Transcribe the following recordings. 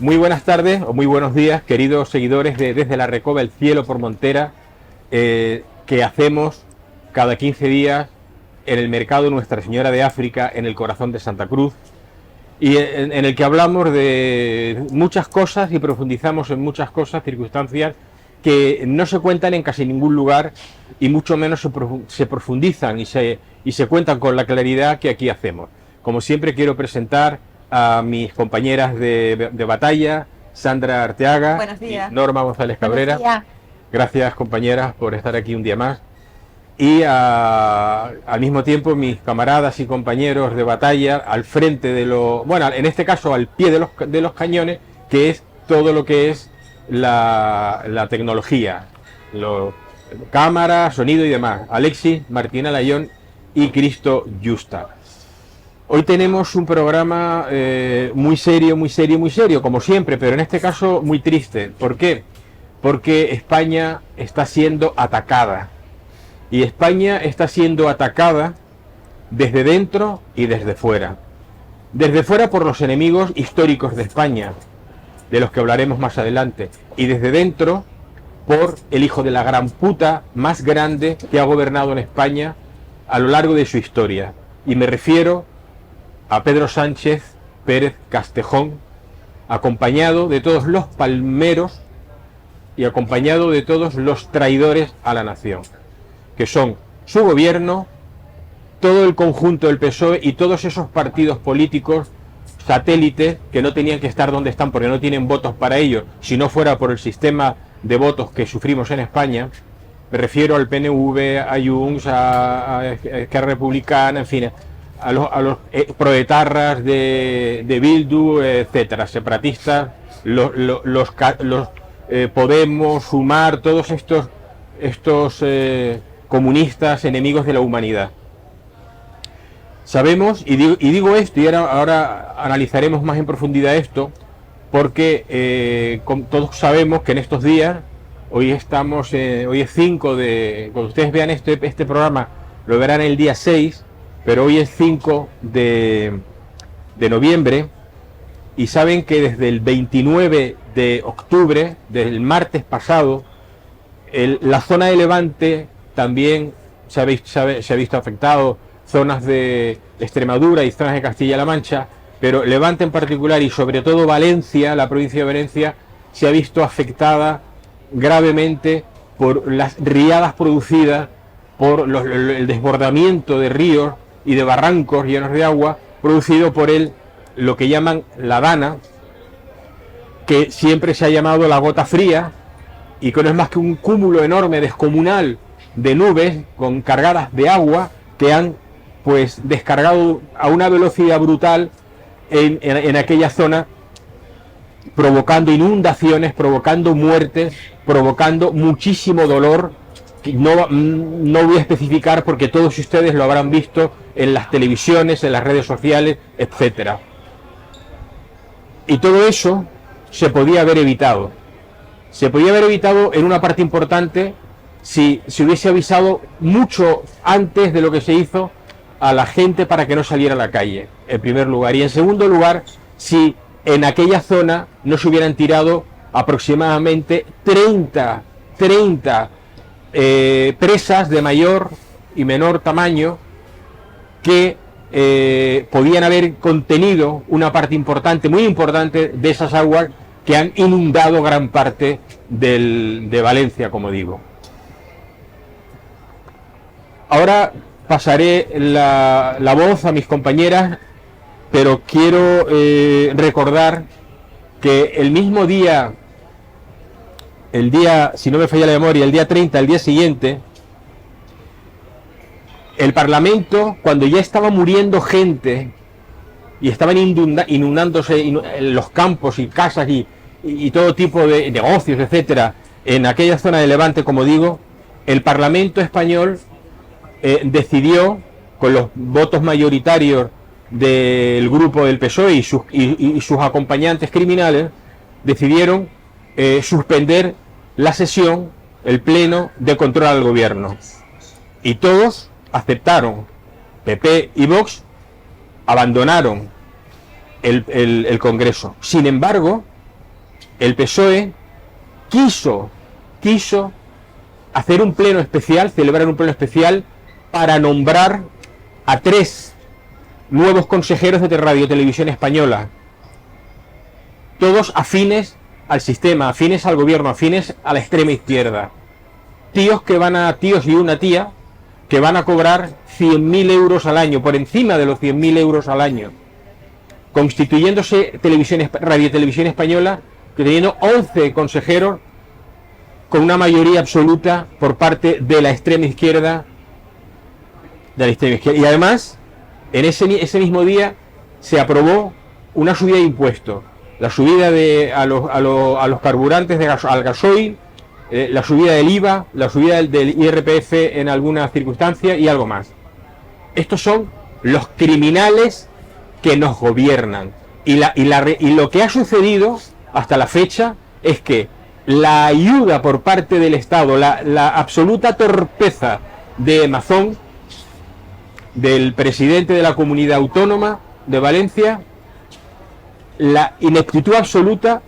Muy buenas tardes o muy buenos días, queridos seguidores de Desde la Recoba, el cielo por Montera, que hacemos cada 15 días en el mercado Nuestra Señora de África, en el corazón de Santa Cruz, y en el que hablamos de muchas cosas y profundizamos en muchas cosas, circunstancias que no se cuentan en casi ningún lugar y mucho menos se profundizan y se cuentan con la claridad que aquí hacemos. Como siempre, quiero presentar a mis compañeras de batalla, Sandra Arteaga y Norma González Cabrera. Gracias, compañeras, por estar aquí un día más. Y al mismo tiempo mis camaradas y compañeros de batalla al frente de bueno, en este caso al pie de los cañones, que es todo lo que es la tecnología, cámara, sonido y demás. Alexis, Martina Layón y Cristo Justa. Hoy tenemos un programa muy serio, como siempre, pero en este caso muy triste. ¿Por qué? Porque España está siendo atacada. Y España está siendo atacada desde dentro y desde fuera. Desde fuera por los enemigos históricos de España, de los que hablaremos más adelante. Y desde dentro por el hijo de la gran puta más grande que ha gobernado en España a lo largo de su historia. Y me refiero a Pedro Sánchez Pérez Castejón, acompañado de todos los palmeros y acompañado de todos los traidores a la nación, que son su gobierno, todo el conjunto del PSOE y todos esos partidos políticos satélites que no tenían que estar donde están porque no tienen votos para ello, si no fuera por el sistema de votos que sufrimos en España. Me refiero al PNV, a Junts, a Esquerra Republicana, en fin, a los proetarras de Bildu, etcétera, separatistas, los Podemos, Sumar, todos estos comunistas enemigos de la humanidad. Sabemos, y digo esto, y ahora analizaremos más en profundidad esto, porque todos sabemos que en estos días, hoy es 5 de... Cuando ustedes vean este programa, lo verán el día 6, pero hoy es 5 de noviembre, y saben que desde el 29 de octubre, desde el martes pasado, la zona de Levante también se ha visto afectado, zonas de Extremadura y zonas de Castilla-La Mancha, pero Levante en particular y sobre todo Valencia, la provincia de Valencia, se ha visto afectada gravemente por las riadas producidas por el desbordamiento de ríos y de barrancos llenos de agua, producido por lo que llaman la Dana, que siempre se ha llamado la gota fría, y que no es más que un cúmulo enorme, descomunal, de nubes cargadas de agua que han pues descargado a una velocidad brutal en aquella zona, provocando inundaciones, provocando muertes, provocando muchísimo dolor. No voy a especificar porque todos ustedes lo habrán visto en las televisiones, en las redes sociales, etcétera. Y todo eso se podía haber evitado. Se podía haber evitado en una parte importante si se hubiese avisado mucho antes de lo que se hizo a la gente para que no saliera a la calle, en primer lugar. Y en segundo lugar, si en aquella zona no se hubieran tirado aproximadamente 30 presas de mayor y menor tamaño que podían haber contenido una parte importante, muy importante, de esas aguas que han inundado gran parte de Valencia, como digo. Ahora pasaré la voz a mis compañeras, pero quiero recordar que el mismo día, si no me falla la memoria, el día 30, el día siguiente, el Parlamento, cuando ya estaba muriendo gente y estaban inundándose los campos y casas y todo tipo de negocios, etcétera, en aquella zona de Levante, como digo, el Parlamento español decidió, con los votos mayoritarios del grupo del PSOE y sus acompañantes criminales, decidieron suspender la sesión, el pleno de control al gobierno. Y todos aceptaron. PP y Vox abandonaron el Congreso. Sin embargo, el PSOE quiso hacer un pleno especial, celebrar un pleno especial para nombrar a 3 nuevos consejeros de Radio Televisión Española, todos afines al sistema, afines al gobierno, afines a la extrema izquierda. Tíos y una tía que van a cobrar 100.000 euros al año, por encima de los 100.000 euros al año, constituyéndose Radio Televisión Española, teniendo 11 consejeros con una mayoría absoluta por parte de la extrema izquierda. Y además, en ese mismo día se aprobó una subida de impuestos, la subida a los carburantes, al gasoil, la subida del IVA, la subida del IRPF en algunas circunstancias y algo más. Estos son los criminales que nos gobiernan. Y lo que ha sucedido hasta la fecha es que la ayuda por parte del Estado, la absoluta torpeza de Mazón, del presidente de la Comunidad Autónoma de Valencia, la ineptitud absoluta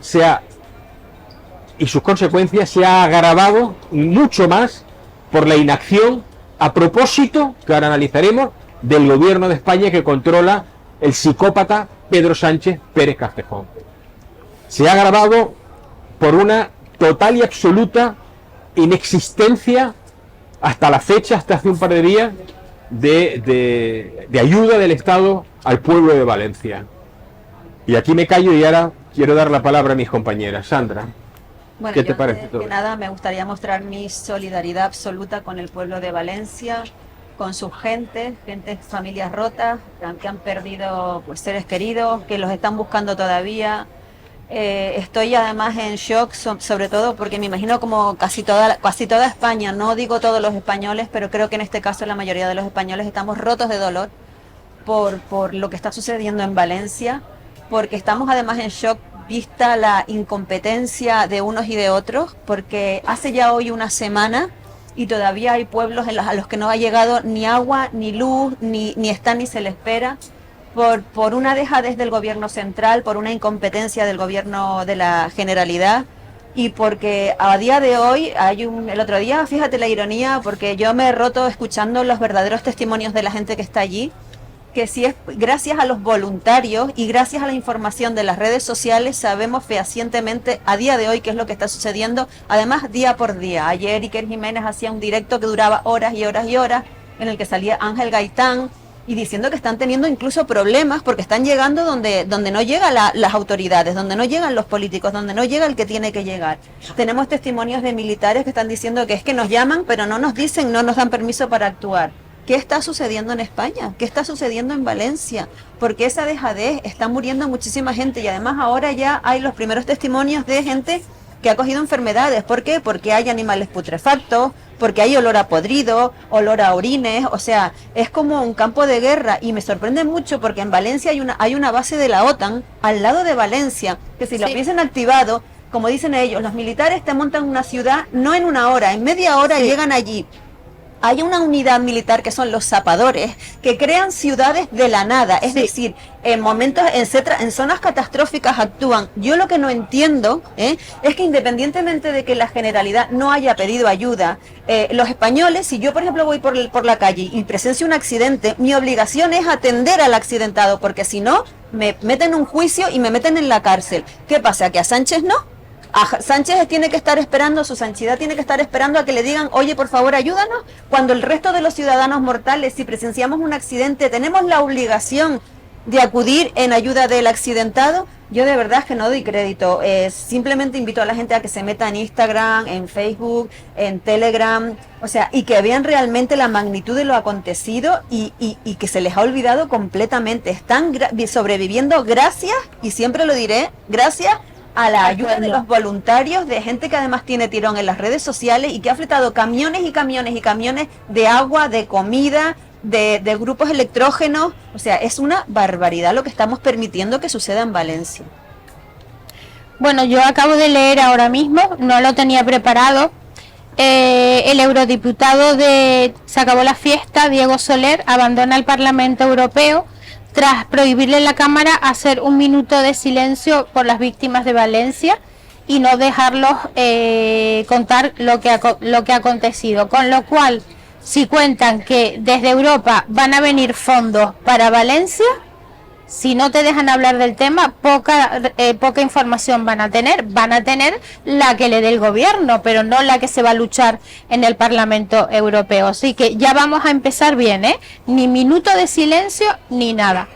y sus consecuencias se ha agravado mucho más por la inacción, a propósito, que ahora analizaremos, del gobierno de España que controla el psicópata Pedro Sánchez Pérez Castejón. Se ha agravado por una total y absoluta inexistencia hasta la fecha, hasta hace un par de días, de ayuda del Estado al pueblo de Valencia. Y aquí me callo y ahora quiero dar la palabra a mis compañeras. Sandra, bueno, ¿qué te parece todo? Nada, me gustaría mostrar mi solidaridad absoluta con el pueblo de Valencia, con sus gentes, familias rotas, que han perdido pues, seres queridos, que los están buscando todavía. Estoy además en shock, sobre todo porque me imagino como casi toda España, no digo todos los españoles, pero creo que en este caso la mayoría de los españoles estamos rotos de dolor por lo que está sucediendo en Valencia, porque estamos además en shock vista la incompetencia de unos y de otros, porque hace ya hoy una semana y todavía hay pueblos a los que no ha llegado ni agua, ni luz, ni está ni se le espera, por una dejadez del gobierno central, por una incompetencia del gobierno de la Generalidad, y porque a día de hoy, el otro día, fíjate la ironía, porque yo me he roto escuchando los verdaderos testimonios de la gente que está allí, que si es gracias a los voluntarios y gracias a la información de las redes sociales sabemos fehacientemente a día de hoy qué es lo que está sucediendo, además día por día. Ayer Iker Jiménez hacía un directo que duraba horas y horas y horas, en el que salía Ángel Gaitán y diciendo que están teniendo incluso problemas porque están llegando donde no llegan las autoridades, donde no llegan los políticos, donde no llega el que tiene que llegar. Tenemos testimonios de militares que están diciendo que es que nos llaman pero no nos dicen, no nos dan permiso para actuar. ¿Qué está sucediendo en España? ¿Qué está sucediendo en Valencia? Porque esa dejadez, está muriendo muchísima gente y además ahora ya hay los primeros testimonios de gente que ha cogido enfermedades. ¿Por qué? Porque hay animales putrefactos, porque hay olor a podrido, olor a orines, o sea, es como un campo de guerra y me sorprende mucho porque en Valencia hay una base de la OTAN al lado de Valencia, que si lo hubiesen activado, como dicen ellos, los militares te montan una ciudad no en una hora, en media hora llegan allí. Hay una unidad militar que son los zapadores, que crean ciudades de la nada, es decir, en momentos, en zonas catastróficas actúan. Yo lo que no entiendo es que independientemente de que la Generalidad no haya pedido ayuda, los españoles, si yo por ejemplo voy por la calle y presencio un accidente, mi obligación es atender al accidentado, porque si no, me meten en un juicio y me meten en la cárcel. ¿Qué pasa? ¿Que a Sánchez no? Sánchez tiene que estar esperando, su santidad tiene que estar esperando a que le digan, oye, por favor, ayúdanos, cuando el resto de los ciudadanos mortales, si presenciamos un accidente, tenemos la obligación de acudir en ayuda del accidentado. Yo de verdad que no doy crédito, simplemente invito a la gente a que se meta en Instagram, en Facebook, en Telegram, o sea, y que vean realmente la magnitud de lo acontecido y que se les ha olvidado completamente. Están sobreviviendo gracias, y siempre lo diré, gracias a la ayuda de los voluntarios, de gente que además tiene tirón en las redes sociales y que ha fletado camiones y camiones y camiones de agua, de comida, de grupos electrógenos. O sea, es una barbaridad lo que estamos permitiendo que suceda en Valencia. Bueno, yo acabo de leer ahora mismo, no lo tenía preparado, el eurodiputado de Se acabó la fiesta, Diego Soler, abandona el Parlamento Europeo tras prohibirle a la Cámara hacer un minuto de silencio por las víctimas de Valencia y no dejarlos contar lo que ha acontecido. Con lo cual, si cuentan que desde Europa van a venir fondos para Valencia, si no te dejan hablar del tema, poca información van a tener la que le dé el gobierno, pero no la que se va a luchar en el Parlamento Europeo. Así que ya vamos a empezar bien, ni minuto de silencio ni nada.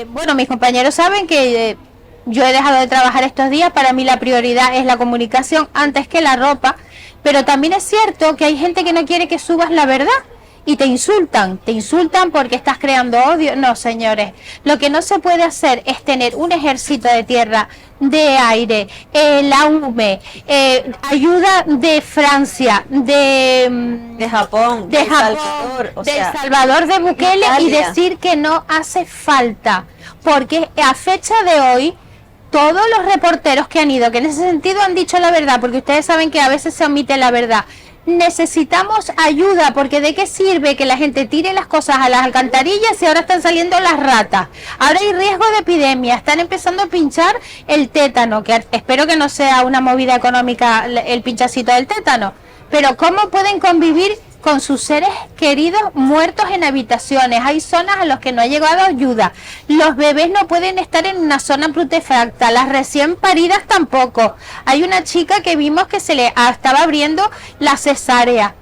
Bueno, mis compañeros saben que yo he dejado de trabajar estos días. Para mí la prioridad es la comunicación antes que la ropa, pero también es cierto que hay gente que no quiere que subas la verdad y te insultan porque estás creando odio. No, señores, lo que no se puede hacer es tener un ejército de tierra, de aire, la UME, ayuda de Francia, de Japón, de Salvador, de Salvador, de Bukele, y decir que no hace falta, porque a fecha de hoy todos los reporteros que han ido, que en ese sentido han dicho la verdad, porque ustedes saben que a veces se omite la verdad. Necesitamos ayuda, porque de qué sirve que la gente tire las cosas a las alcantarillas si ahora están saliendo las ratas, ahora hay riesgo de epidemia, están empezando a pinchar el tétano, que espero que no sea una movida económica el pinchacito del tétano, pero ¿cómo pueden convivir con sus seres queridos muertos en habitaciones? Hay zonas a las que no ha llegado ayuda, los bebés no pueden estar en una zona prutefacta, las recién paridas tampoco. Hay una chica que vimos que se le estaba abriendo la cesárea,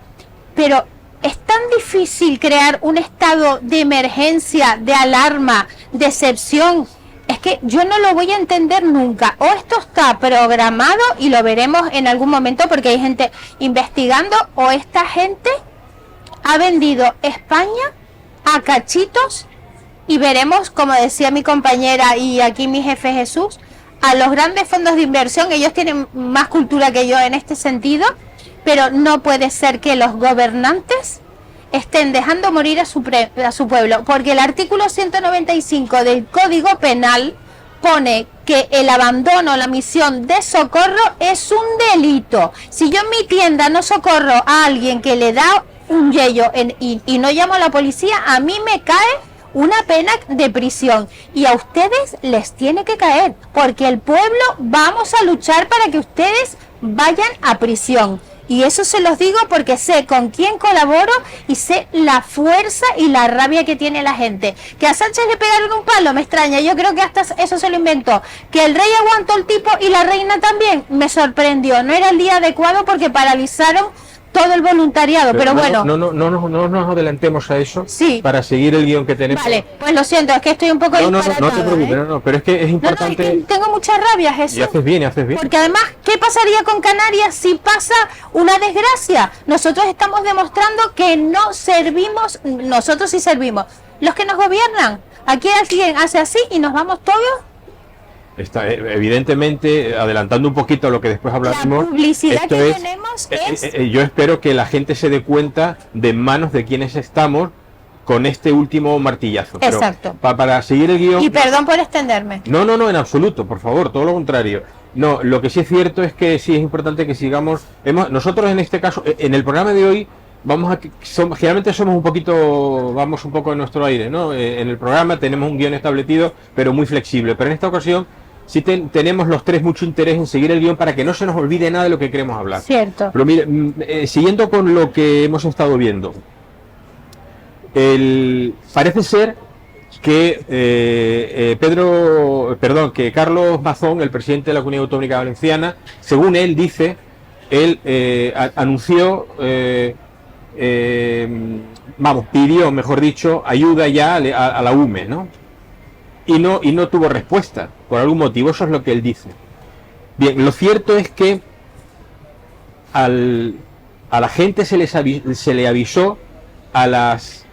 pero es tan difícil crear un estado de emergencia, de alarma, de excepción. Es que yo no lo voy a entender nunca. O esto está programado y lo veremos en algún momento porque hay gente investigando, o esta gente ha vendido España a cachitos y veremos, como decía mi compañera y aquí mi jefe Jesús, a los grandes fondos de inversión. Ellos tienen más cultura que yo en este sentido, pero no puede ser que los gobernantes estén dejando morir a su pueblo, porque el artículo 195 del Código Penal pone que el abandono, la misión de socorro es un delito. Si yo en mi tienda no socorro a alguien que le da un yello y no llamo a la policía, a mí me cae una pena de prisión, y a ustedes les tiene que caer, porque el pueblo vamos a luchar para que ustedes vayan a prisión. Y eso se los digo porque sé con quién colaboro y sé la fuerza y la rabia que tiene la gente. Que a Sánchez le pegaron un palo, me extraña, yo creo que hasta eso se lo inventó. Que el rey aguantó el tipo y la reina también, me sorprendió. No era el día adecuado porque paralizaron todo el voluntariado, pero bueno. No nos adelantemos a eso, sí, para seguir el guión que tenemos. Vale, pues lo siento, es que estoy un poco disparatada. No te preocupes, pero es que es importante. Es que tengo mucha rabia, Jesús. Y haces bien. Porque además, ¿qué pasaría con Canarias si pasa una desgracia? Nosotros estamos demostrando que no servimos, nosotros sí servimos. Los que nos gobiernan, aquí alguien hace así y nos vamos todos. Está, evidentemente, adelantando un poquito lo que después hablaremos, la publicidad que tenemos yo espero que la gente se dé cuenta de manos de quienes estamos con este último martillazo. Exacto. Pero para seguir el guión... Y perdón por extenderme. No, en absoluto, por favor, todo lo contrario. No, lo que sí es cierto es que sí es importante que sigamos... Nosotros en este caso, en el programa de hoy, generalmente somos vamos un poco en nuestro aire, ¿no? En el programa tenemos un guión establecido, pero muy flexible. Pero en esta ocasión sí tenemos los tres mucho interés en seguir el guión para que no se nos olvide nada de lo que queremos hablar. Cierto. Pero mire, siguiendo con lo que hemos estado viendo, parece ser que que Carlos Mazón, el presidente de la Comunidad Autónoma Valenciana, según él dice, anunció, pidió, mejor dicho, ayuda ya a la UME, ¿no? Y no tuvo respuesta, por algún motivo, eso es lo que él dice. Bien, lo cierto es que a la gente se le avisó a las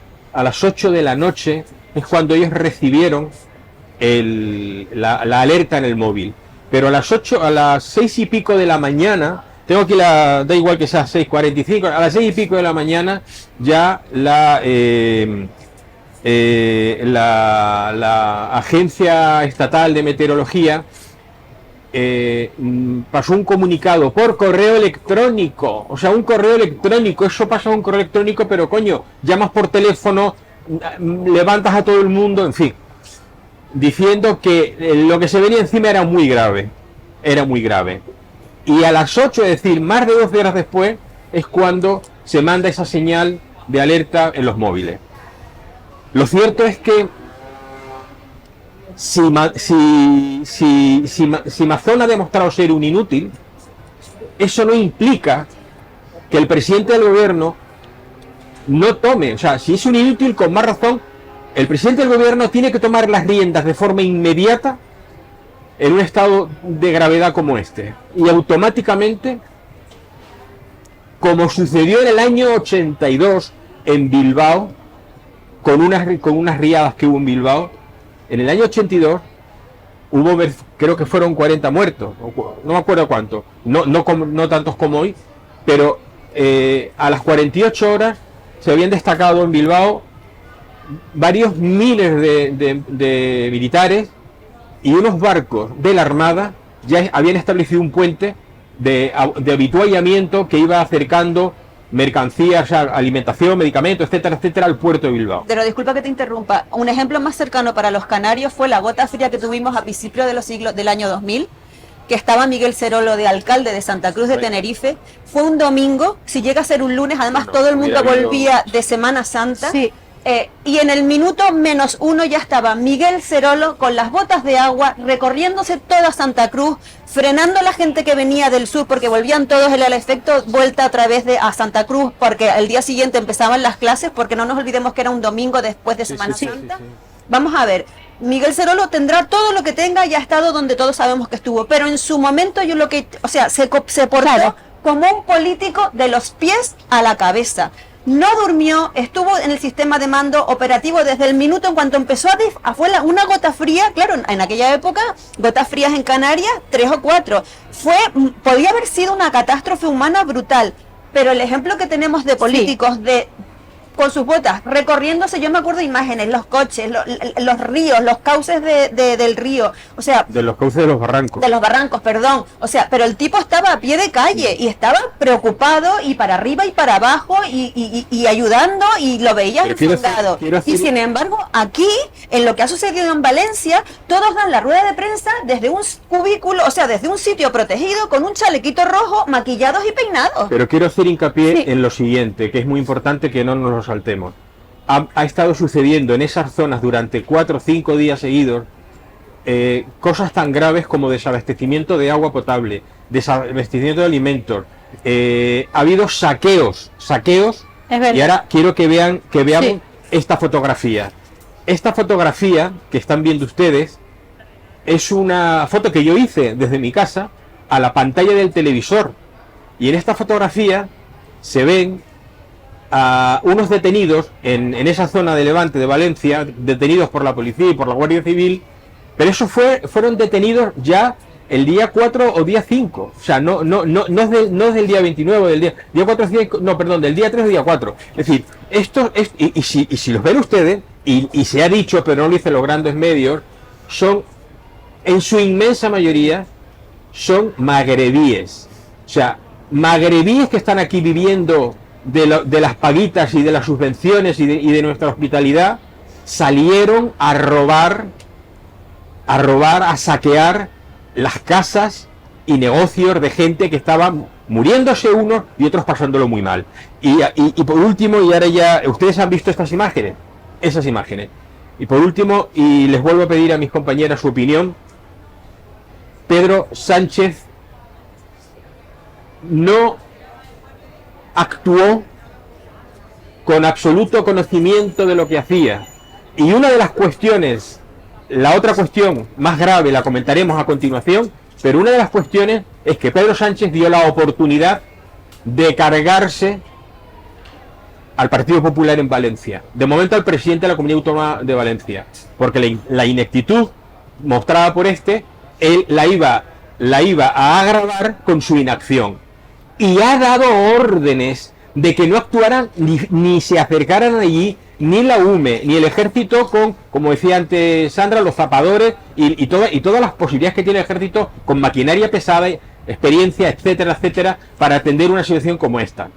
8 de la noche, es cuando ellos recibieron la alerta en el móvil. Pero a las 6 y pico de la mañana, tengo aquí da igual que sea 6:45, a las 6 y pico de la mañana ya la Agencia Estatal de Meteorología pasó un comunicado por correo electrónico. O sea, un correo electrónico, eso pasa a un correo electrónico, pero coño, llamas por teléfono, levantas a todo el mundo, en fin, diciendo que lo que se venía encima era muy grave. era muy grave. Y a las 8, es decir, más de 12 horas después, es cuando se manda esa señal de alerta en los móviles. Lo cierto es que si Mazón ha demostrado ser un inútil, eso no implica que el presidente del gobierno no tome, o sea, si es un inútil, con más razón, el presidente del gobierno tiene que tomar las riendas de forma inmediata en un estado de gravedad como este. Y automáticamente, como sucedió en el año 82 en Bilbao, con unas riadas que hubo en Bilbao, en el año 82 hubo, creo que fueron 40 muertos, no me acuerdo cuántos, no tantos como hoy, pero a las 48 horas se habían destacado en Bilbao varios miles de militares, y unos barcos de la Armada ya habían establecido un puente de habituallamiento que iba acercando mercancías, alimentación, medicamentos, etcétera, etcétera, al puerto de Bilbao. Pero disculpa que te interrumpa, un ejemplo más cercano para los canarios fue la gota fría que tuvimos a principios del año 2000, que estaba Miguel Cerolo de alcalde de Santa Cruz de Tenerife. Fue un domingo, si llega a ser un lunes, además todo el mundo volvía de Semana Santa. Sí. Y en el minuto -1 ya estaba Miguel Cerolo con las botas de agua recorriéndose toda Santa Cruz, frenando a la gente que venía del sur, porque volvían todos el efecto vuelta a través a Santa Cruz, porque el día siguiente empezaban las clases, porque no nos olvidemos que era un domingo después de Semana Santa. Sí. Vamos a ver, Miguel Cerolo tendrá todo lo que tenga y ha estado donde todos sabemos que estuvo, pero en su momento se portó como un político de los pies a la cabeza. No durmió, estuvo en el sistema de mando operativo desde el minuto en cuanto empezó fue una gota fría. Claro, en aquella época, gotas frías en Canarias, 3 o 4. Podía haber sido una catástrofe humana brutal, pero el ejemplo que tenemos de políticos con sus botas, recorriéndose, yo me acuerdo de imágenes, los coches, los ríos, los cauces del río, o sea... De los cauces de los barrancos. De los barrancos, perdón. O sea, pero el tipo estaba a pie de calle y estaba preocupado y para arriba y para abajo y ayudando, y lo veías enfundado. Y sin embargo, aquí, en lo que ha sucedido en Valencia, todos dan la rueda de prensa desde un cubículo, o sea, desde un sitio protegido, con un chalequito rojo, maquillados y peinados. Pero quiero hacer hincapié en lo siguiente, que es muy importante que no nos saltemos. Ha estado sucediendo en esas zonas durante 4 o 5 días seguidos cosas tan graves como desabastecimiento de agua potable, desabastecimiento de alimentos, ha habido saqueos, y ahora quiero que veamos esta fotografía. Esta fotografía que están viendo ustedes es una foto que yo hice desde mi casa a la pantalla del televisor, y en esta fotografía se ven a unos detenidos en esa zona de Levante, de Valencia, detenidos por la policía y por la Guardia Civil, pero eso fueron detenidos ya el día 4 o día 5, o sea, no es del día 29, del día 4, no, perdón, del día 3 o día 4. Es decir, esto es, y si los ven ustedes, y se ha dicho, pero no lo dicen los grandes medios, son, en su inmensa mayoría, son magrebíes. O sea, magrebíes que están aquí viviendo de las paguitas y de las subvenciones y de nuestra hospitalidad, salieron a robar, a saquear las casas y negocios de gente que estaban muriéndose unos y otros pasándolo muy mal. Y por último, y ahora ya ustedes han visto esas imágenes, y por último, y les vuelvo a pedir a mis compañeras su opinión, Pedro Sánchez no actuó con absoluto conocimiento de lo que hacía. Y una de las cuestiones, la otra cuestión más grave la comentaremos a continuación, pero una de las cuestiones es que Pedro Sánchez dio la oportunidad de cargarse al Partido Popular en Valencia, de momento al presidente de la Comunidad Autónoma de Valencia, porque la ineptitud mostrada por él la iba a agravar con su inacción, y ha dado órdenes de que no actuaran ni se acercaran allí ni la UME ni el ejército, con, como decía antes Sandra, los zapadores y todas las posibilidades que tiene el ejército, con maquinaria pesada, experiencia, etcétera, etcétera, para atender una situación como esta.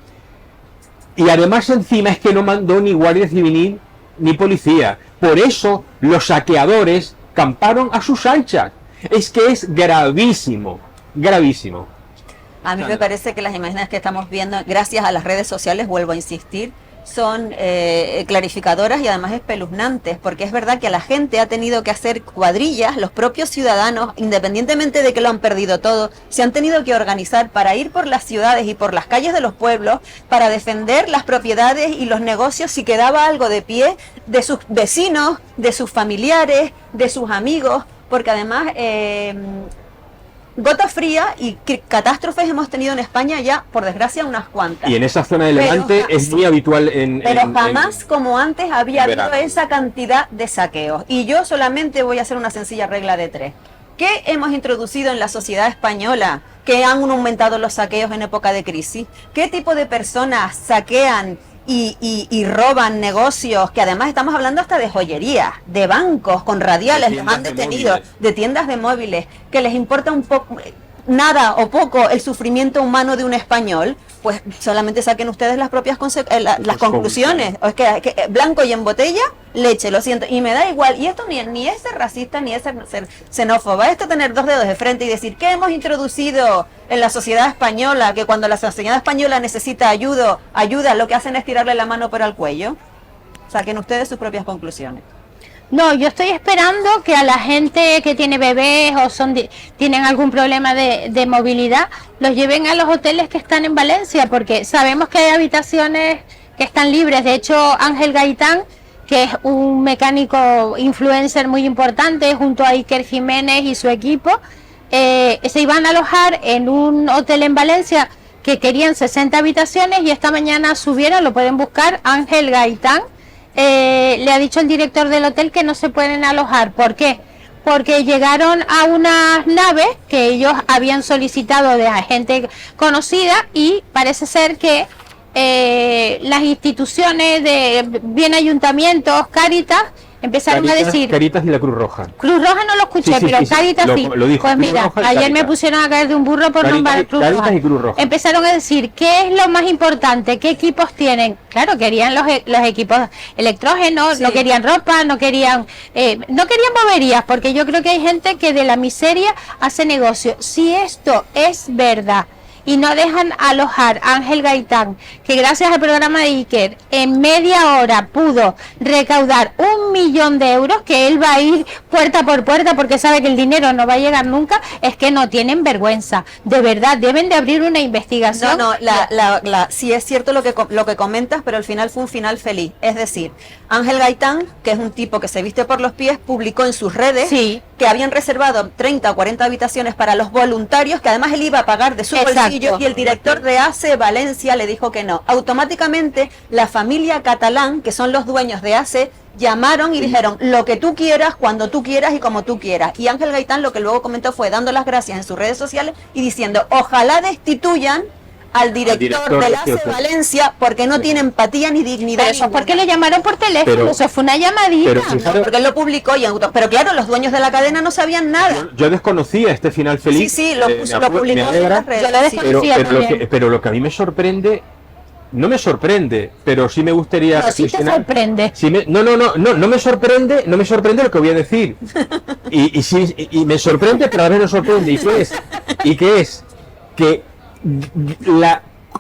Y además encima es que no mandó ni guardia civil ni policía. Por eso los saqueadores camparon a sus anchas. Es que es gravísimo gravísimo. A mí me parece que las imágenes que estamos viendo, gracias a las redes sociales, vuelvo a insistir, son clarificadoras y además espeluznantes, porque es verdad que a la gente ha tenido que hacer cuadrillas, los propios ciudadanos, independientemente de que lo han perdido todo, se han tenido que organizar para ir por las ciudades y por las calles de los pueblos, para defender las propiedades y los negocios si quedaba algo de pie, de sus vecinos, de sus familiares, de sus amigos, porque además... gota fría y catástrofes hemos tenido en España ya, por desgracia, unas cuantas. Y en esa zona de Levante es muy habitual pero jamás como antes había habido verano. esa cantidad de saqueos. Y yo solamente voy a hacer una sencilla regla de 3. ¿Qué hemos introducido en la sociedad española que han aumentado los saqueos en época de crisis? ¿Qué tipo de personas saquean y roban negocios, que además estamos hablando hasta de joyería, de bancos con radiales, los han detenido, de tiendas de móviles, que les importa un poco, nada o poco el sufrimiento humano de un español? Pues solamente saquen ustedes las propias las conclusiones. O es que blanco y en botella, leche, lo siento, y me da igual. Y esto ni es ser racista ni es ser xenófobo, esto tener dos dedos de frente y decir ¿qué hemos introducido en la sociedad española? Que cuando la sociedad española necesita ayuda, lo que hacen es tirarle la mano por el cuello. Saquen ustedes sus propias conclusiones. No, yo estoy esperando que a la gente que tiene bebés o tienen algún problema de movilidad, los lleven a los hoteles que están en Valencia, porque sabemos que hay habitaciones que están libres. De hecho, Ángel Gaitán, que es un mecánico influencer muy importante, junto a Iker Jiménez y su equipo, se iban a alojar en un hotel en Valencia que querían 60 habitaciones y esta mañana subieron, lo pueden buscar, Ángel Gaitán. Le ha dicho el director del hotel que no se pueden alojar. ¿Por qué? Porque llegaron a unas naves que ellos habían solicitado de gente conocida y parece ser que las instituciones bien ayuntamientos, Cáritas, empezaron a decir... Cáritas y la Cruz Roja. Cruz Roja no lo escuché, sí, pero Cáritas sí. Lo dijo, pues mira, ayer me pusieron a caer de un burro por nombrar Cruz Roja. Y Cruz Roja. Empezaron a decir, ¿qué es lo más importante? ¿Qué equipos tienen? Claro, querían los equipos electrógenos, sí. No querían ropa, no querían boberías, porque yo creo que hay gente que de la miseria hace negocio. Si esto es verdad, y no dejan alojar a Ángel Gaitán, que gracias al programa de Iker en media hora pudo recaudar 1 millón de euros, que él va a ir puerta por puerta porque sabe que el dinero no va a llegar nunca, es que no tienen vergüenza. De verdad, deben de abrir una investigación. Sí es cierto lo que comentas, pero al final fue un final feliz. Es decir, Ángel Gaitán, que es un tipo que se viste por los pies, publicó en sus redes que habían reservado 30 o 40 habitaciones para los voluntarios, que además él iba a pagar de su bolsillo, y el director de ACE Valencia le dijo que no. Automáticamente la familia Catalán, que son los dueños de ACE, llamaron y dijeron lo que tú quieras, cuando tú quieras y como tú quieras. Y Ángel Gaitán lo que luego comentó fue dando las gracias en sus redes sociales y diciendo ojalá destituyan al director de la ACE Valencia porque no tiene empatía ni dignidad. Pero eso es porque le llamaron por teléfono, eso fue una llamadita. Porque él lo publicó, pero claro, los dueños de la cadena no sabían nada. Yo desconocía este final feliz. Sí, lo publicó en las redes. Yo lo desconocía pero lo que a mí me sorprende, no me sorprende, pero sí me gustaría... No, sí te sorprende. No me sorprende lo que voy a decir. Y me sorprende, pero a ver no sorprende. ¿Y qué es? Que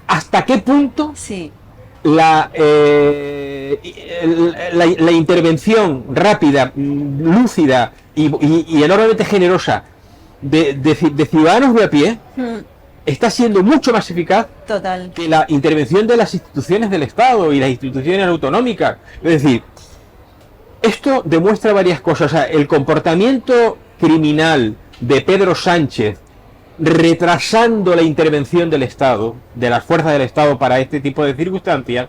hasta qué punto la intervención rápida, lúcida y enormemente generosa de ciudadanos de a pie está siendo mucho más eficaz que la intervención de las instituciones del Estado y las instituciones autonómicas. Es decir, esto demuestra varias cosas. O sea, el comportamiento criminal de Pedro Sánchez retrasando la intervención del Estado, de las fuerzas del Estado para este tipo de circunstancias,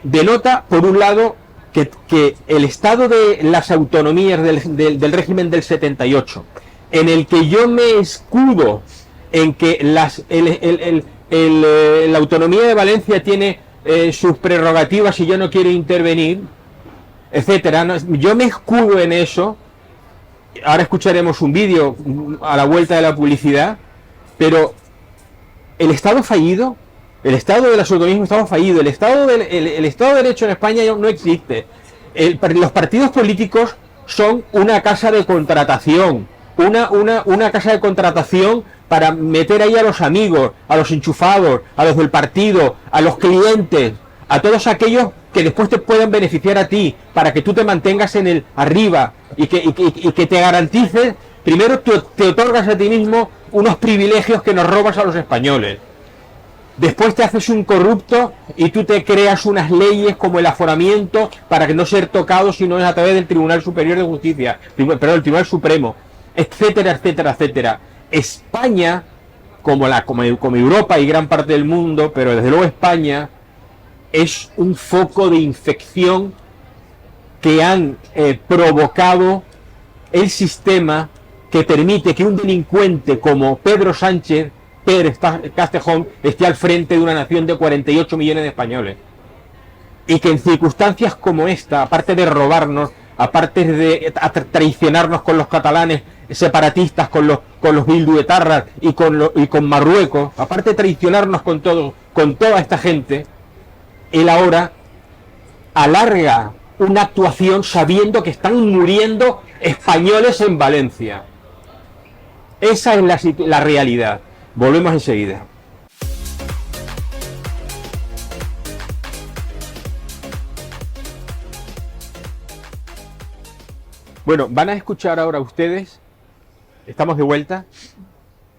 denota, por un lado, que el estado de las autonomías del régimen del 78, en el que yo me escudo en que la autonomía de Valencia tiene sus prerrogativas y yo no quiero intervenir, etcétera, yo me escudo en eso. Ahora escucharemos un vídeo a la vuelta de la publicidad, pero el Estado fallido, el Estado de las autonomías es un Estado fallido, el Estado de Derecho en España no existe. Los partidos políticos son una casa de contratación una casa de contratación para meter ahí a los amigos, a los enchufados, a los del partido, a los clientes, a todos aquellos que después te puedan beneficiar a ti, para que tú te mantengas en el arriba y que te garantices, primero te otorgas a ti mismo unos privilegios que nos robas a los españoles. Después te haces un corrupto y tú te creas unas leyes como el aforamiento para que no ser tocado si no es a través del Tribunal Superior de Justicia, perdón, el Tribunal Supremo, etcétera, etcétera, etcétera. España, como Europa y gran parte del mundo, pero desde luego España, es un foco de infección que han provocado el sistema que permite que un delincuente como Pedro Sánchez Pérez Castejón esté al frente de una nación de 48 millones de españoles. Y que en circunstancias como esta, aparte de robarnos, aparte de traicionarnos con los catalanes separatistas, con los bilduetarras y con Marruecos, aparte de traicionarnos con toda esta gente, él ahora alarga una actuación sabiendo que están muriendo españoles en Valencia. Esa es la realidad. Volvemos enseguida. Bueno, van a escuchar ahora ustedes, estamos de vuelta.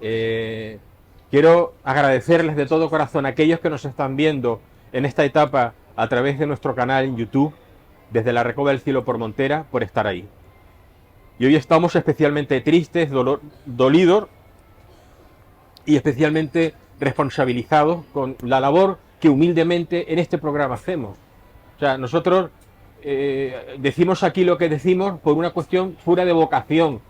Quiero agradecerles de todo corazón a aquellos que nos están viendo en esta etapa a través de nuestro canal en YouTube, desde la Recoba del Cielo por Montera, por estar ahí. Y hoy estamos especialmente tristes, dolidos y especialmente responsabilizados con la labor que humildemente en este programa hacemos. O sea, nosotros decimos aquí lo que decimos por una cuestión pura de vocación,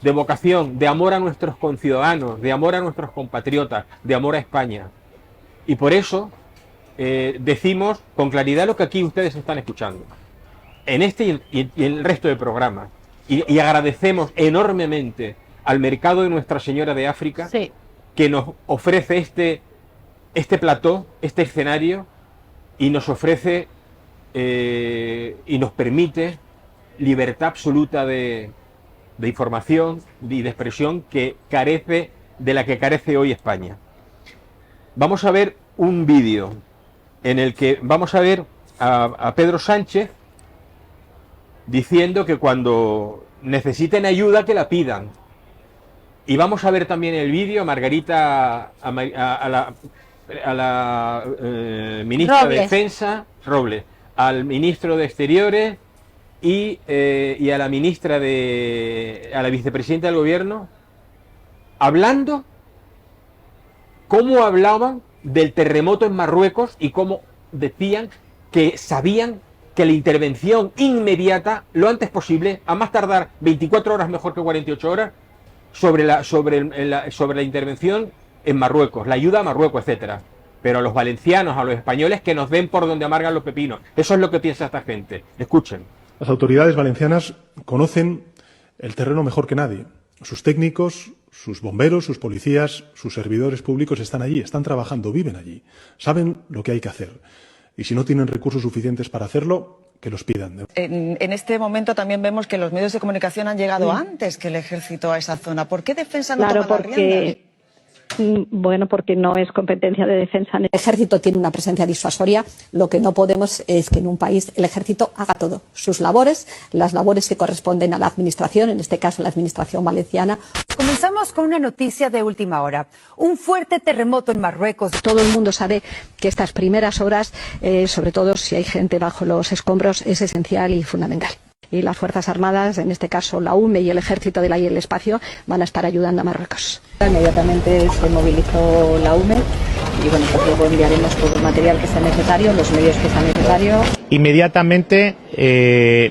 de amor a nuestros conciudadanos, de amor a nuestros compatriotas, de amor a España. Y por eso decimos con claridad lo que aquí ustedes están escuchando, en este y en el resto de programas. Y agradecemos enormemente al mercado de Nuestra Señora de África, sí, que nos ofrece este plató, este escenario, y nos ofrece y nos permite libertad absoluta de información y de expresión de la que carece hoy España. Vamos a ver un vídeo en el que vamos a ver a Pedro Sánchez diciendo que cuando necesiten ayuda que la pidan. Y vamos a ver también el vídeo a Margarita, a la ministra Robles de Defensa, Robles, al ministro de Exteriores y a la ministra a la vicepresidenta del gobierno, hablando cómo hablaban del terremoto en Marruecos y cómo decían que sabían que la intervención inmediata, lo antes posible, a más tardar 24 horas mejor que 48 horas, sobre la intervención en Marruecos, la ayuda a Marruecos, etcétera. Pero a los valencianos, a los españoles, que nos den por donde amargan los pepinos. Eso es lo que piensa esta gente. Escuchen. Las autoridades valencianas conocen el terreno mejor que nadie. Sus técnicos, sus bomberos, sus policías, sus servidores públicos están allí, están trabajando, viven allí, saben lo que hay que hacer. Y si no tienen recursos suficientes para hacerlo, que los pidan. En este momento también vemos que los medios de comunicación han llegado antes que el ejército a esa zona. ¿Por qué Defensa no toma las riendas? Bueno, porque no es competencia de Defensa. El ejército tiene una presencia disuasoria. Lo que no podemos es que en un país el ejército haga todo. Sus labores, las labores que corresponden a la administración, en este caso la administración valenciana. Comenzamos con una noticia de última hora. Un fuerte terremoto en Marruecos. Todo el mundo sabe que estas primeras horas, sobre todo si hay gente bajo los escombros, es esencial y fundamental. Y las Fuerzas Armadas, en este caso la UME y el Ejército del Aire y el Espacio, van a estar ayudando a Marruecos. Inmediatamente se movilizó la UME y bueno, pues luego enviaremos todo el material que sea necesario, los medios que sean necesarios. Inmediatamente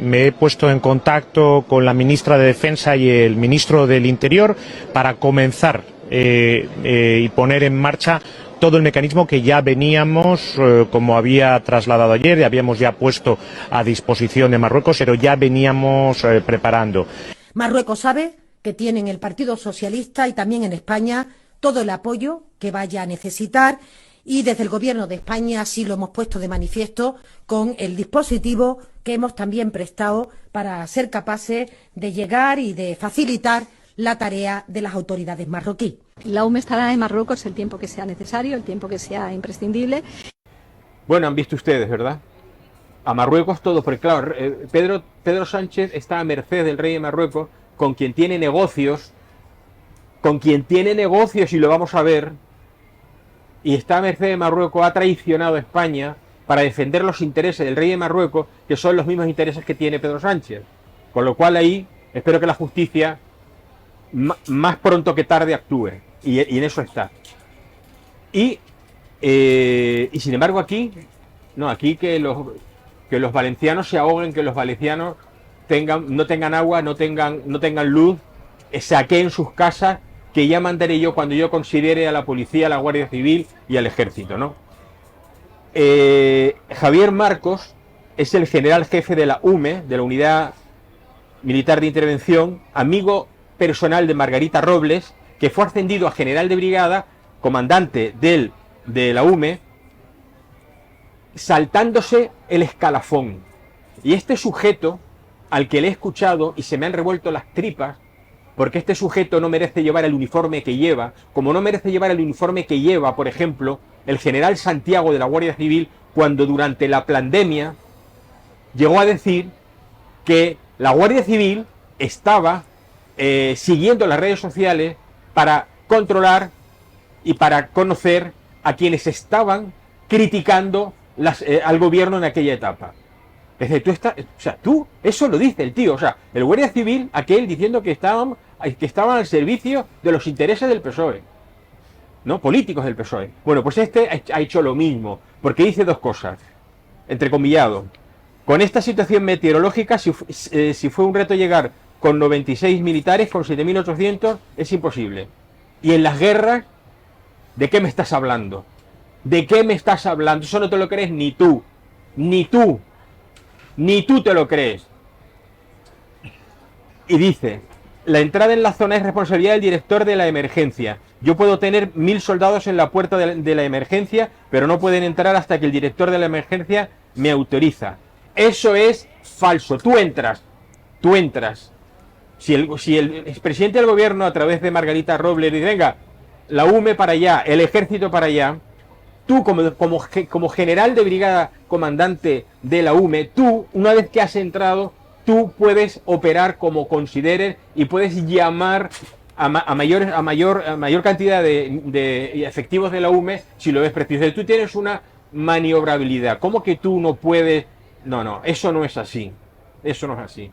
me he puesto en contacto con la ministra de Defensa y el ministro del Interior para comenzar y poner en marcha todo el mecanismo que ya veníamos, como había trasladado ayer, habíamos ya puesto a disposición de Marruecos, pero ya veníamos preparando. Marruecos sabe que tiene en el Partido Socialista y también en España todo el apoyo que vaya a necesitar y desde el Gobierno de España así lo hemos puesto de manifiesto con el dispositivo que hemos también prestado para ser capaces de llegar y de facilitar la tarea de las autoridades marroquíes. La UME estará en Marruecos el tiempo que sea necesario, el tiempo que sea imprescindible. Bueno, han visto ustedes, ¿verdad? A Marruecos todo, porque claro, Pedro Sánchez está a merced del rey de Marruecos, con quien tiene negocios, y lo vamos a ver, y está a merced de Marruecos, ha traicionado a España para defender los intereses del rey de Marruecos, que son los mismos intereses que tiene Pedro Sánchez. Con lo cual ahí espero que la justicia más pronto que tarde actúe, y en eso está. Y sin embargo aquí que los valencianos se ahoguen, que los valencianos no tengan agua, no tengan luz, saqueen sus casas, que ya mandaré yo cuando yo considere a la policía, a la Guardia Civil y al ejército, ¿no? Javier Marcos es el general jefe de la UME, de la Unidad Militar de Intervención, amigo personal de Margarita Robles, que fue ascendido a general de brigada, comandante de la UME, saltándose el escalafón. Y este sujeto, al que le he escuchado y se me han revuelto las tripas, porque este sujeto no merece llevar el uniforme que lleva, como no merece llevar el uniforme que lleva, por ejemplo, el general Santiago de la Guardia Civil, cuando durante la pandemia llegó a decir que la Guardia Civil estaba siguiendo las redes sociales para controlar y para conocer a quienes estaban criticando al gobierno en aquella etapa. Es decir, eso lo dice el tío, el Guardia Civil, aquel diciendo que estaban al servicio de los intereses del PSOE, ¿no? Políticos del PSOE. Bueno, pues este ha hecho lo mismo, porque dice dos cosas, entrecomillado. Con esta situación meteorológica, si fue un reto llegar con 96 militares, con 7.800, es imposible. Y en las guerras, ¿de qué me estás hablando? ¿De qué me estás hablando? Eso no te lo crees ni tú. Ni tú te lo crees. Y dice, la entrada en la zona es responsabilidad del director de la emergencia. Yo puedo tener 1000 soldados en la puerta de la emergencia, pero no pueden entrar hasta que el director de la emergencia me autoriza. Eso es falso. Tú entras. Si el expresidente del gobierno, a través de Margarita Robles, dice, venga, la UME para allá, el ejército para allá, tú como general de brigada, comandante de la UME, tú, una vez que has entrado, tú puedes operar como consideres y puedes llamar a mayor cantidad de efectivos de la UME si lo ves preciso. Tú tienes una maniobrabilidad. ¿Cómo que tú no puedes? No, eso no es así. Eso no es así.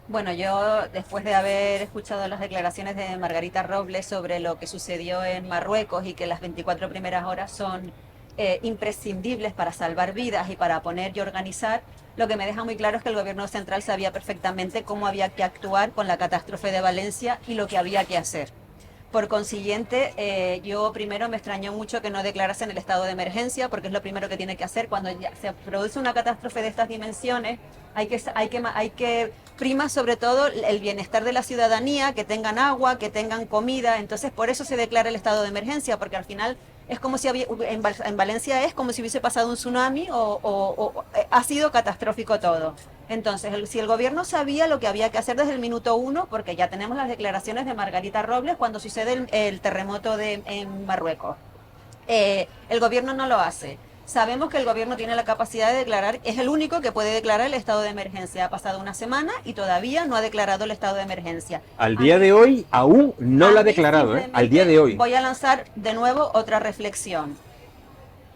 Bueno, yo después de haber escuchado las declaraciones de Margarita Robles sobre lo que sucedió en Marruecos y que las 24 primeras horas son imprescindibles para salvar vidas y para poner y organizar, lo que me deja muy claro es que el gobierno central sabía perfectamente cómo había que actuar con la catástrofe de Valencia y lo que había que hacer. Por consiguiente, yo primero me extrañó mucho que no declarasen el estado de emergencia, porque es lo primero que tiene que hacer cuando ya se produce una catástrofe de estas dimensiones. Hay que prima sobre todo el bienestar de la ciudadanía, que tengan agua, que tengan comida. Entonces, por eso se declara el estado de emergencia, porque al final es como si en Valencia es como si hubiese pasado un tsunami o ha sido catastrófico todo. Entonces, si el gobierno sabía lo que había que hacer desde el minuto 1, porque ya tenemos las declaraciones de Margarita Robles cuando sucede el terremoto en Marruecos, el gobierno no lo hace. Sabemos que el gobierno tiene la capacidad de declarar, es el único que puede declarar el estado de emergencia. Ha pasado una semana y todavía no ha declarado el estado de emergencia. Al día de hoy aún no lo ha declarado, al día de hoy. Voy a lanzar de nuevo otra reflexión.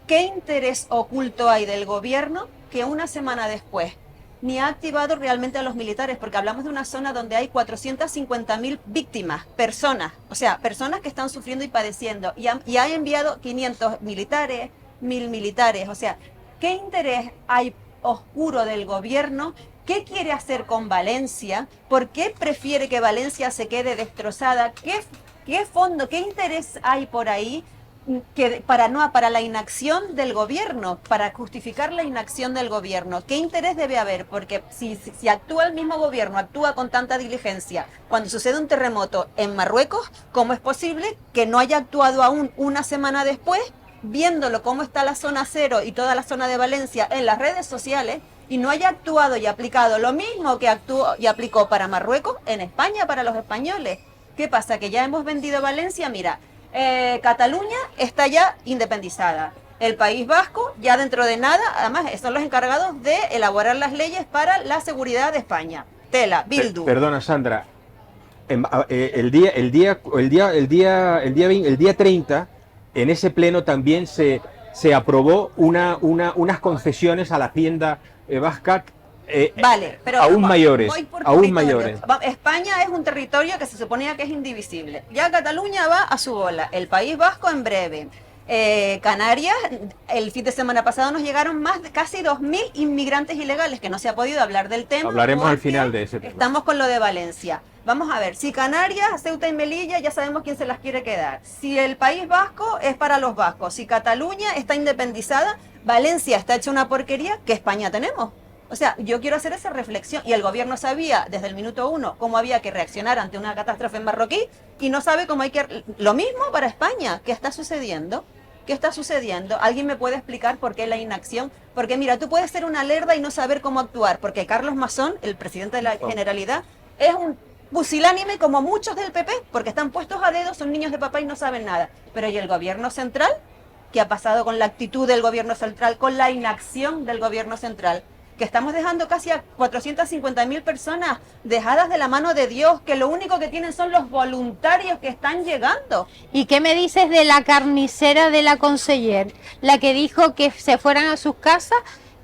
¿Qué interés oculto hay del gobierno que una semana después ni ha activado realmente a los militares? Porque hablamos de una zona donde hay 450.000 víctimas, personas que están sufriendo y padeciendo, y ha enviado 500 militares, 1000 militares. O sea, ¿qué interés hay oscuro del gobierno? ¿Qué quiere hacer con Valencia? ¿Por qué prefiere que Valencia se quede destrozada? ¿Qué fondo, qué interés hay por ahí para la inacción del gobierno, para justificar la inacción del gobierno? ¿Qué interés debe haber? Porque si actúa el mismo gobierno, actúa con tanta diligencia cuando sucede un terremoto en Marruecos, ¿cómo es posible que no haya actuado aún una semana después, viéndolo cómo está la zona cero y toda la zona de Valencia en las redes sociales, y no haya actuado y aplicado lo mismo que actuó y aplicó para Marruecos en España para los españoles? ¿Qué pasa? Que ya hemos vendido Valencia, mira, Cataluña está ya independizada. El País Vasco, ya dentro de nada, además son los encargados de elaborar las leyes para la seguridad de España. Tela, Bildu. Perdona, Sandra. El día 30, en ese pleno también se aprobó unas concesiones a la Hacienda vasca Vale, pero aún mayores. voy por Aún territorio. mayores. España es un territorio que se suponía que es indivisible. Ya Cataluña va a su bola. El País Vasco en breve. Canarias, el fin de semana pasado nos llegaron más de casi 2.000 inmigrantes ilegales, que no se ha podido hablar del tema. Hablaremos al final de ese tema. Estamos con lo de Valencia. Vamos a ver, si Canarias, Ceuta y Melilla, ya sabemos quién se las quiere quedar. Si el País Vasco es para los vascos, si Cataluña está independizada, Valencia está hecha una porquería, ¿qué España tenemos? O sea, yo quiero hacer esa reflexión. Y el gobierno sabía desde el minuto 1 cómo había que reaccionar ante una catástrofe en Marroquí y no sabe cómo hay que... Lo mismo para España. ¿Qué está sucediendo? ¿Qué está sucediendo? ¿Alguien me puede explicar por qué la inacción? Porque mira, tú puedes ser una lerda y no saber cómo actuar, porque Carlos Mazón, el presidente de la Generalidad, es un pusilánime como muchos del PP, porque están puestos a dedo, son niños de papá y no saben nada. Pero ¿y el gobierno central? ¿Qué ha pasado con la actitud del gobierno central, con la inacción del gobierno central? Que estamos dejando casi a 450.000 personas dejadas de la mano de Dios, que lo único que tienen son los voluntarios que están llegando. ¿Y qué me dices de la carnicera de la conseller? La que dijo que se fueran a sus casas,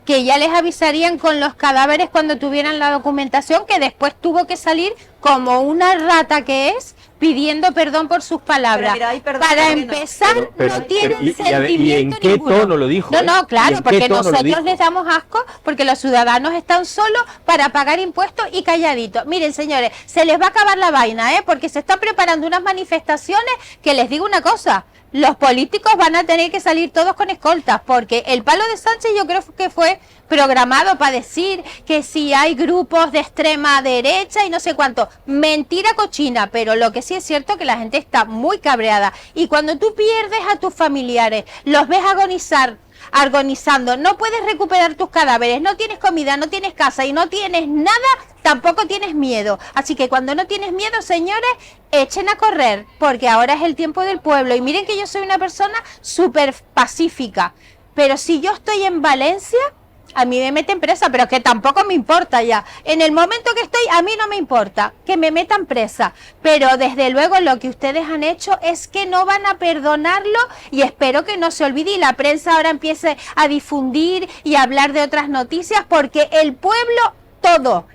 que ya les avisarían con los cadáveres cuando tuvieran la documentación, que después tuvo que salir como una rata que es, pidiendo perdón por sus palabras. Mira, para empezar, no tienen sentimiento ¿y en qué ninguno. tono lo dijo? No, claro, porque nosotros les les damos asco, porque los ciudadanos están solos para pagar impuestos y calladitos. Miren, señores, se les va a acabar la vaina, porque se están preparando unas manifestaciones que les digo una cosa. Los políticos van a tener que salir todos con escoltas, porque el palo de Sánchez yo creo que fue programado para decir que si hay grupos de extrema derecha y no sé cuánto. Mentira cochina, pero lo que sí es cierto que la gente está muy cabreada. Y cuando tú pierdes a tus familiares, los ves agonizando, no puedes recuperar tus cadáveres, no tienes comida, no tienes casa y no tienes nada, tampoco tienes miedo. Así que cuando no tienes miedo, señores, echen a correr, porque ahora es el tiempo del pueblo. Y miren que yo soy una persona súper pacífica, pero si yo estoy en Valencia, a mí me meten presa, pero que tampoco me importa ya. En el momento que estoy, a mí no me importa que me metan presa. Pero desde luego lo que ustedes han hecho es que no van a perdonarlo y espero que no se olvide y la prensa ahora empiece a difundir y a hablar de otras noticias, porque el pueblo, toda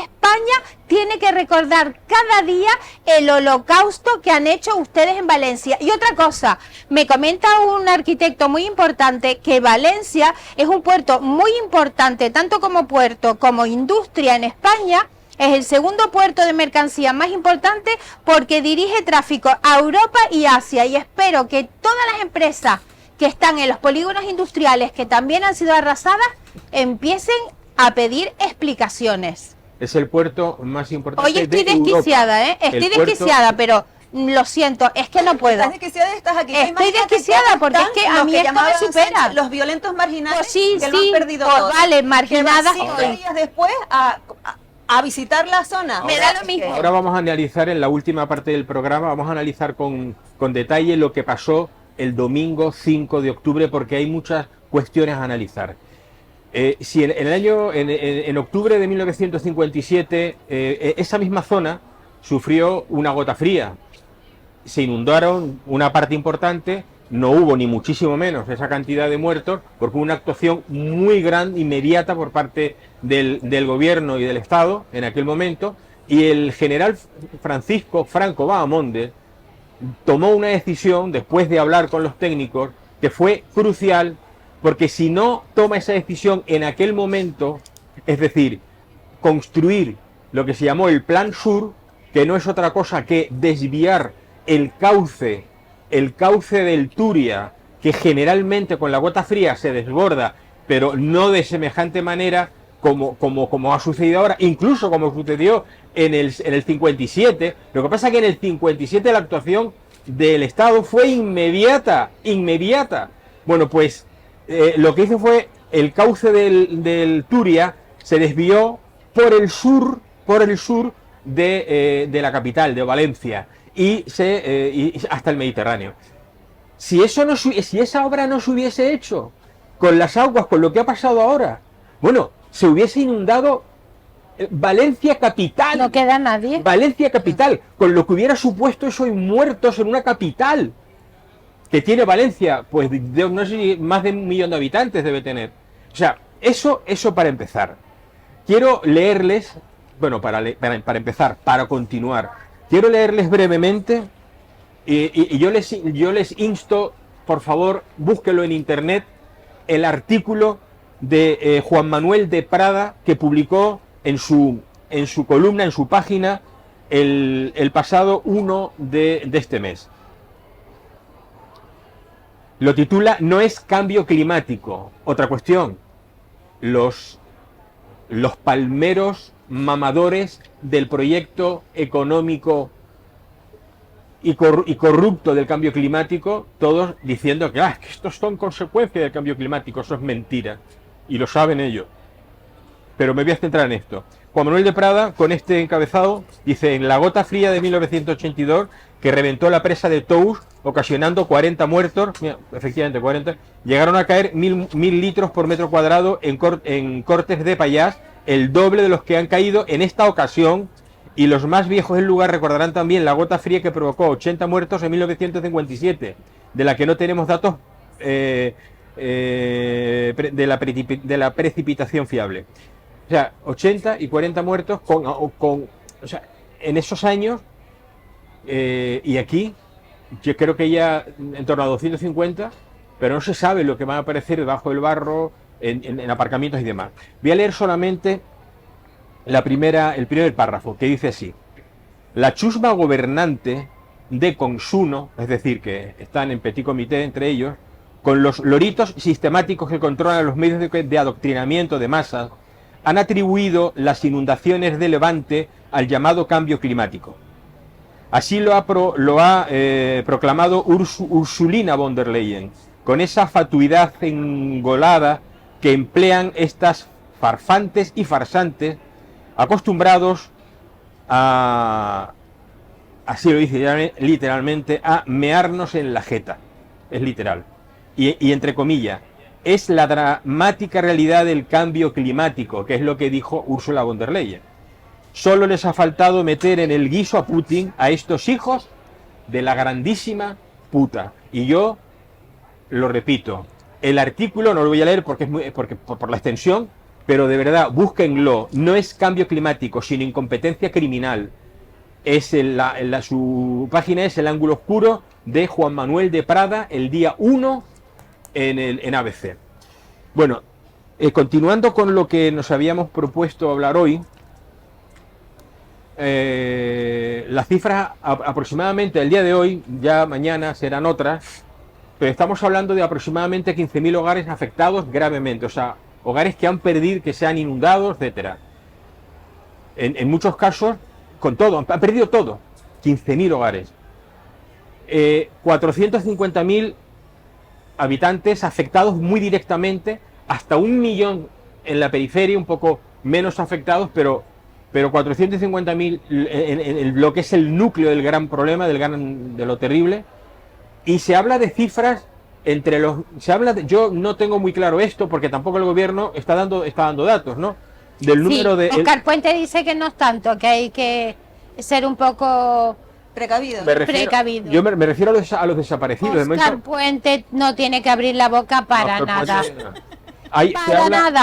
España tiene que recordar cada día el holocausto que han hecho ustedes en Valencia. Y otra cosa, me comenta un arquitecto muy importante que Valencia es un puerto muy importante, tanto como puerto como industria en España. Es el segundo puerto de mercancía más importante porque dirige tráfico a Europa y Asia. Y espero que todas las empresas que están en los polígonos industriales, que también han sido arrasadas, empiecen a pedir explicaciones. Es el puerto más importante Hoy estoy de Europa. desquiciada, Estoy desquiciada, pero lo siento, es que no puedo. ¿Estás desquiciada y estás aquí? Estoy desquiciada porque es que a mí esto me supera. Los violentos marginales Pues sí, que lo han perdido todo. Vale, marginadas. 5 días después a visitar la zona. Me da lo mismo. Ahora vamos a analizar en la última parte del programa, vamos a analizar con detalle lo que pasó el domingo 5 de octubre, porque hay muchas cuestiones a analizar. Si en octubre de 1957 esa misma zona sufrió una gota fría, se inundaron una parte importante, no hubo ni muchísimo menos esa cantidad de muertos, porque hubo una actuación muy grande, inmediata por parte del gobierno y del Estado en aquel momento, y el general Francisco Franco Bahamonde tomó una decisión, después de hablar con los técnicos, que fue crucial, porque si no toma esa decisión en aquel momento, es decir, construir lo que se llamó el Plan Sur, que no es otra cosa que desviar el cauce del Turia, que generalmente con la gota fría se desborda, pero no de semejante manera como ha sucedido ahora, incluso como sucedió en el 57. Lo que pasa es que en el 57 la actuación del Estado fue inmediata. Bueno, pues lo que hizo fue el cauce del Turia se desvió por el sur de la capital, de Valencia, y hasta el Mediterráneo. Si esa obra no se hubiese hecho, con las aguas, con lo que ha pasado ahora, bueno, se hubiese inundado Valencia capital. No queda nadie. Valencia capital, con lo que hubiera supuesto eso en muertos en una capital que tiene Valencia, pues no sé si más de 1 millón de habitantes debe tener. O sea, eso para empezar. Quiero leerles, bueno, para empezar, para continuar, quiero leerles brevemente, y yo les insto, por favor, búsquelo en internet, el artículo de Juan Manuel de Prada, que publicó en su columna, en su página, el pasado 1 de este mes. Lo titula "No es cambio climático". Otra cuestión, los palmeros mamadores del proyecto económico y corrupto del cambio climático, todos diciendo que estos son consecuencias del cambio climático. Eso es mentira, y lo saben ellos. Pero me voy a centrar en esto. Juan Manuel de Prada, con este encabezado, dice: en la gota fría de 1982, que reventó la presa de Tous, ocasionando 40 muertos, mira, efectivamente 40, llegaron a caer 1000 litros por metro cuadrado en cortes de Pallars, el doble de los que han caído en esta ocasión, y los más viejos del lugar recordarán también la gota fría que provocó 80 muertos en 1957, de la que no tenemos datos de la precipitación fiable. O sea, 80 y 40 muertos o sea, en esos años, y aquí yo creo que ya en torno a 250, pero no se sabe lo que va a aparecer debajo del barro, en aparcamientos y demás. Voy a leer solamente el primer párrafo, que dice así: la chusma gobernante de Consuno, es decir, que están en petit comité entre ellos, con los loritos sistemáticos que controlan los medios de adoctrinamiento de masas, han atribuido las inundaciones de Levante al llamado cambio climático. Así lo ha proclamado Ursulina von der Leyen, con esa fatuidad engolada que emplean estas farfantes y farsantes, acostumbrados así lo dice literalmente, a mearnos en la jeta. Es literal. Y entre comillas, es la dramática realidad del cambio climático, que es lo que dijo Ursula von der Leyen. Solo les ha faltado meter en el guiso a Putin, a estos hijos de la grandísima puta. Y yo lo repito, el artículo no lo voy a leer porque por la extensión, pero de verdad, búsquenlo. No es cambio climático, sino incompetencia criminal. Su página es El ángulo oscuro, de Juan Manuel de Prada, el día 1 en ABC. Bueno, continuando con lo que nos habíamos propuesto hablar hoy, las cifras aproximadamente al día de hoy, ya mañana serán otras, pero estamos hablando de aproximadamente 15.000 hogares afectados gravemente, o sea, hogares que han perdido, que se han inundado, etcétera. En muchos casos, con todo, han perdido todo. 15.000 hogares. 450.000 habitantes afectados muy directamente, hasta 1 millón en la periferia, un poco menos afectados, pero 450.000 en lo que es el núcleo del gran problema, de lo terrible. Y se habla de cifras yo no tengo muy claro esto, porque tampoco el gobierno está dando datos, ¿no? Del número de... Oscar Puente dice que no es tanto, que hay que ser un poco precavido. Yo me refiero a los desaparecidos. Oscar Puente no tiene que abrir la boca para nada.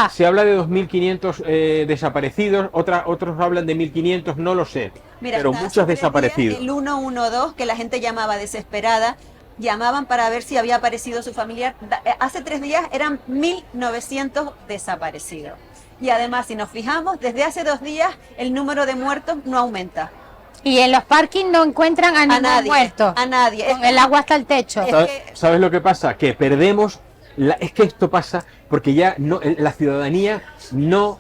Se habla de 2.500 desaparecidos, otros hablan de 1.500, no lo sé. Mira, pero muchos desaparecidos. El 112, que la gente llamaba desesperada, llamaban para ver si había aparecido su familiar. Hace 3 días eran 1.900 desaparecidos. Y además, si nos fijamos, desde hace 2 días el número de muertos no aumenta. Y en los parkings no encuentran a ningún muerto. A nadie. Con el agua hasta el techo. ¿Sabes lo que pasa? Que perdemos... Es que esto pasa porque ya la ciudadanía no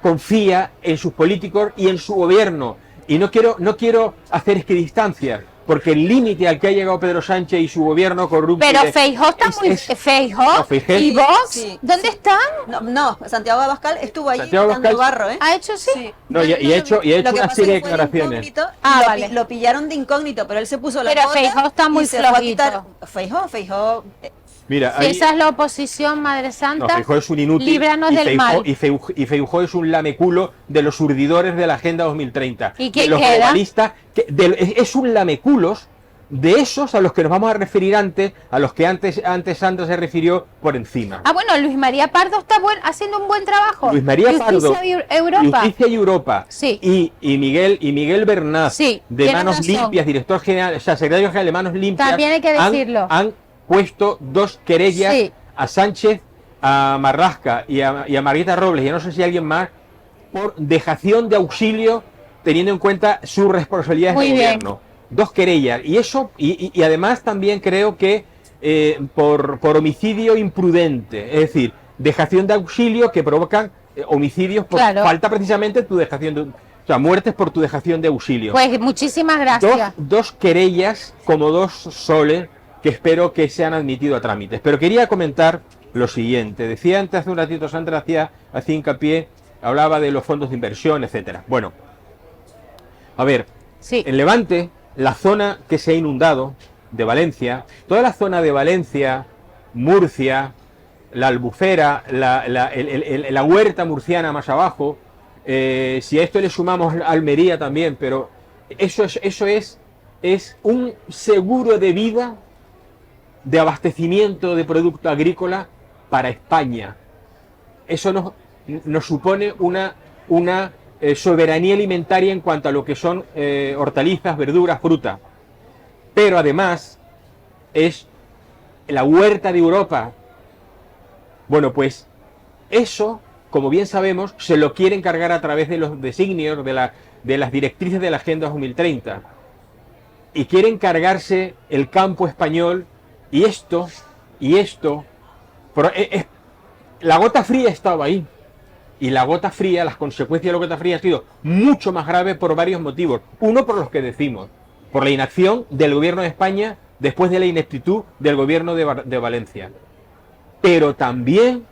confía en sus políticos y en su gobierno. Y no quiero hacer equidistancias, porque el límite al que ha llegado Pedro Sánchez y su gobierno corrupto... Pero Feijóo está muy... Feijóo y Vox, Sí. ¿dónde están? No, Santiago Abascal estuvo allí Santiago dando Abascal- barro, ¿eh? ¿Ha hecho sí? Sí. No, y ha hecho Lo que una pasa serie de es que fue declaraciones. incógnito, Vale. lo pillaron de incógnito, pero él se puso la Pero bota Feijóo está muy y se fue a flojito. quitar. Feijóo, Mira, Si ahí- esa es la oposición, Madre no, Santa, Feijóo es un inútil líbranos del mal. Y Feijóo es un lameculo de los urdidores de la Agenda 2030. ¿Y quién de los queda? globalistas, es un lameculos de esos a los que nos vamos a referir antes, a los que antes Sandra se refirió por encima. Ah, bueno, Luis María Pardo está haciendo un buen trabajo. Luis María Pardo, Justicia Europa. Justicia y Europa, Sí. y Miguel Bernat, Sí, de tienes Manos razón. Limpias, director general, o sea, secretario general de Manos Limpias, También hay que decirlo. han puesto 2 querellas Sí. a Sánchez, a Marlaska y a Margarita Robles, y a no sé si alguien más, por dejación de auxilio, teniendo en cuenta sus responsabilidades Muy de bien. gobierno. 2 querellas, y eso, y además también creo que por homicidio imprudente, es decir, dejación de auxilio que provocan homicidios por Claro. falta precisamente tu dejación de, o sea, muertes por tu dejación de auxilio. Pues muchísimas gracias. Dos querellas como 2 soles que espero que sean admitidos a trámites. Pero quería comentar lo siguiente. Decía antes, hace un ratito, Sandra hacía hincapié, hablaba de los fondos de inversión, etcétera. Bueno, a ver, Sí. en Levante, la zona que se ha inundado de Valencia, toda la zona de Valencia, Murcia, la Albufera, la huerta murciana más abajo, si a esto le sumamos Almería también, pero eso es un seguro de vida de abastecimiento de producto agrícola para España. Eso nos supone una soberanía alimentaria en cuanto a lo que son hortalizas, verduras, fruta. Pero además es la huerta de Europa. Bueno, pues eso, como bien sabemos, se lo quieren cargar a través de los designios, de las directrices de la Agenda 2030. Y quieren cargarse el campo español, y esto, la gota fría estaba ahí. Y la gota fría, las consecuencias de la gota fría han sido mucho más graves por varios motivos. Uno, por los que decimos, por la inacción del gobierno de España después de la ineptitud del gobierno de Valencia. Pero también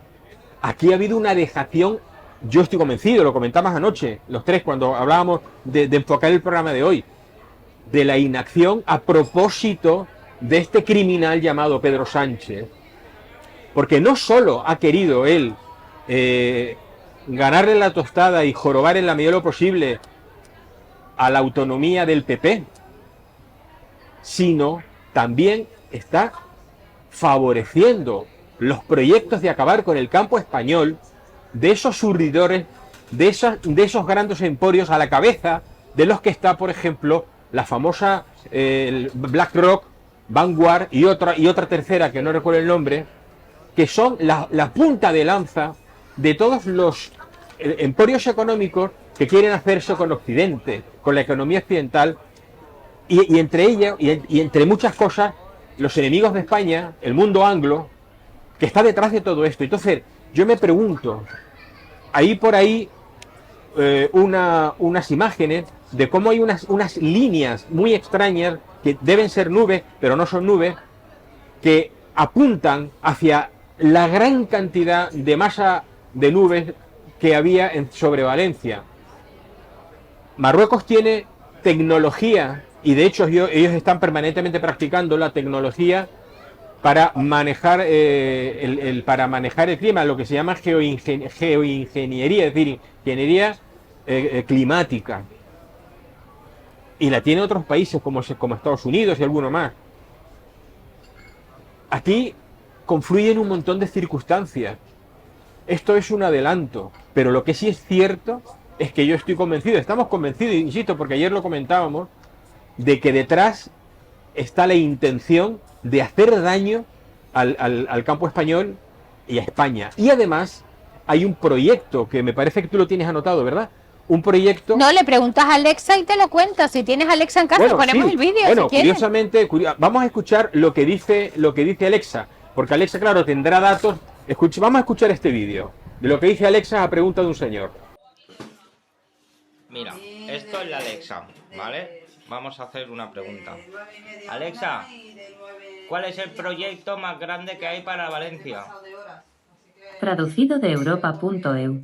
aquí ha habido una dejación, yo estoy convencido, lo comentamos anoche, los tres, cuando hablábamos de enfocar el programa de hoy, de la inacción a propósito de este criminal llamado Pedro Sánchez. Porque no solo ha querido él ganarle la tostada y jorobar en la medida de lo posible a la autonomía del PP, sino también está favoreciendo los proyectos de acabar con el campo español, de esos surtidores, de esos grandes emporios, a la cabeza de los que está, por ejemplo, la famosa BlackRock, Vanguard y otra tercera que no recuerdo el nombre, que son la punta de lanza de todos los emporios económicos que quieren hacerse con Occidente, con la economía occidental, y entre ellas, y entre muchas cosas, los enemigos de España, el mundo anglo, que está detrás de todo esto. Entonces, yo me pregunto, hay por ahí unas imágenes de cómo hay unas líneas muy extrañas, que deben ser nubes, pero no son nubes, que apuntan hacia la gran cantidad de masa de nubes que había sobre Valencia. Marruecos tiene tecnología, y de hecho ellos están permanentemente practicando la tecnología para manejar para manejar el clima, lo que se llama geoingeniería, es decir, ingeniería climática. Y la tienen otros países como Estados Unidos y alguno más. Aquí confluyen un montón de circunstancias. Esto es un adelanto, pero lo que sí es cierto es que yo estoy convencido, estamos convencidos, insisto, porque ayer lo comentábamos, de que detrás está la intención de hacer daño al campo español y a España. Y además hay un proyecto que me parece que tú lo tienes anotado, ¿verdad? Un proyecto... No, le preguntas a Alexa y te lo cuentas. Si tienes a Alexa en casa, Bueno, ponemos sí. el vídeo. Bueno, si quieres. curiosamente, vamos a escuchar lo que dice Alexa, porque Alexa, claro, tendrá datos. Vamos a escuchar este vídeo de lo que dice Alexa a pregunta de un señor. Mira, esto es la Alexa, ¿vale? vamos a hacer una pregunta. Alexa, ¿cuál es el proyecto más grande que hay para Valencia? Traducido de europa.eu.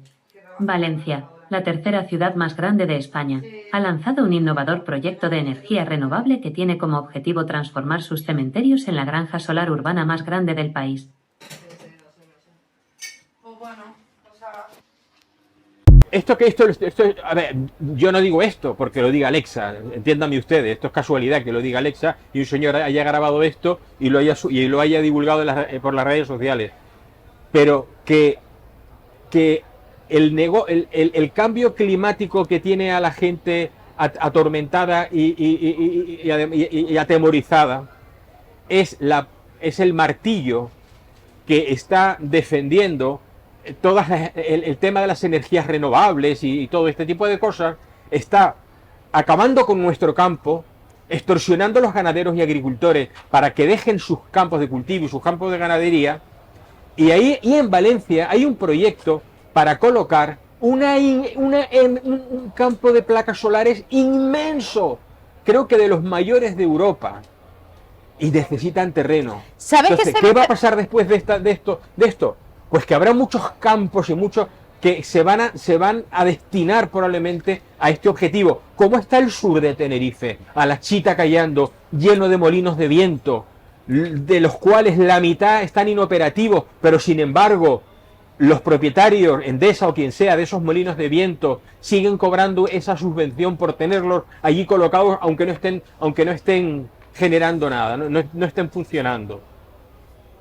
Valencia, la tercera ciudad más grande de España, ha lanzado un innovador proyecto de energía renovable que tiene como objetivo transformar sus cementerios en la granja solar urbana más grande del país. A ver, yo no digo esto porque lo diga Alexa, entiéndanme ustedes, esto es casualidad que lo diga Alexa y un señor haya grabado esto y lo haya divulgado por las redes sociales. Pero que el cambio climático que tiene a la gente atormentada y atemorizada es el martillo que está defendiendo el tema de las energías renovables y todo este tipo de cosas, está acabando con nuestro campo, extorsionando a los ganaderos y agricultores para que dejen sus campos de cultivo y sus campos de ganadería. Y en Valencia hay un proyecto para colocar un campo de placas solares inmenso, creo que de los mayores de Europa, y necesitan terreno. Entonces, ¿qué va a pasar después de esto? Pues que habrá muchos campos y muchos que se van a destinar probablemente a este objetivo. ¿Cómo está el sur de Tenerife? A la Chita Callando, lleno de molinos de viento, de los cuales la mitad están inoperativos, pero sin embargo los propietarios, Endesa o quien sea, de esos molinos de viento siguen cobrando esa subvención por tenerlos allí colocados, aunque no estén generando nada, no estén funcionando.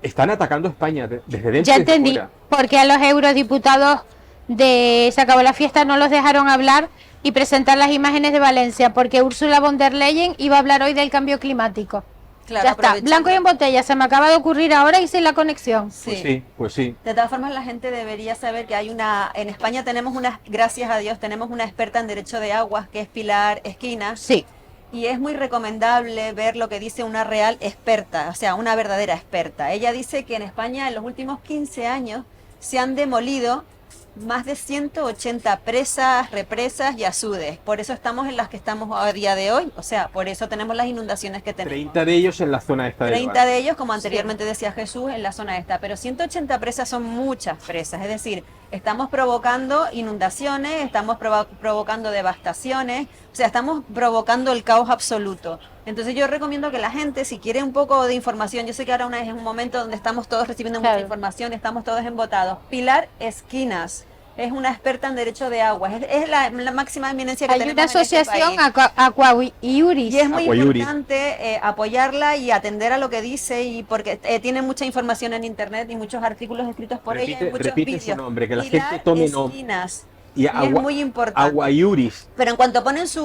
Están atacando a España desde dentro. Ya entendí, fuera. Porque a los eurodiputados de Se acabó la fiesta no los dejaron hablar y presentar las imágenes de Valencia, porque Ursula von der Leyen iba a hablar hoy del cambio climático. Claro, ya está, blanco y en botella, se me acaba de ocurrir ahora y sin la conexión. Pues sí. De todas formas, la gente debería saber que en España gracias a Dios, tenemos una experta en derecho de aguas, que es Pilar Esquina. Sí. Y es muy recomendable ver lo que dice una real experta, o sea, una verdadera experta. Ella dice que en España en los últimos 15 años se han demolido más de 180 presas, represas y azudes. Por eso estamos en las que estamos a día de hoy. O sea, por eso tenemos las inundaciones que tenemos. 30 de ellos en la zona esta. 30 de ellos, como anteriormente decía Jesús, en la zona esta. Pero 180 presas son muchas presas. Es decir, estamos provocando inundaciones, estamos provocando devastaciones. O sea, estamos provocando el caos absoluto. Entonces yo recomiendo que la gente, si quiere un poco de información, yo sé que ahora es un momento donde estamos todos recibiendo mucha información, estamos todos embotados. Pilar Esquinas es una experta en derecho de aguas, es la máxima eminencia que tenemos en este país. Hay una asociación, Aquaiuris. Y es muy importante apoyarla y atender a lo que dice, y porque tiene mucha información en internet y muchos artículos escritos por ella y muchos vídeos. Su nombre, que la Pilar gente tome Esquinas. Y es muy importante. Aquaiuris. Pero en cuanto ponen su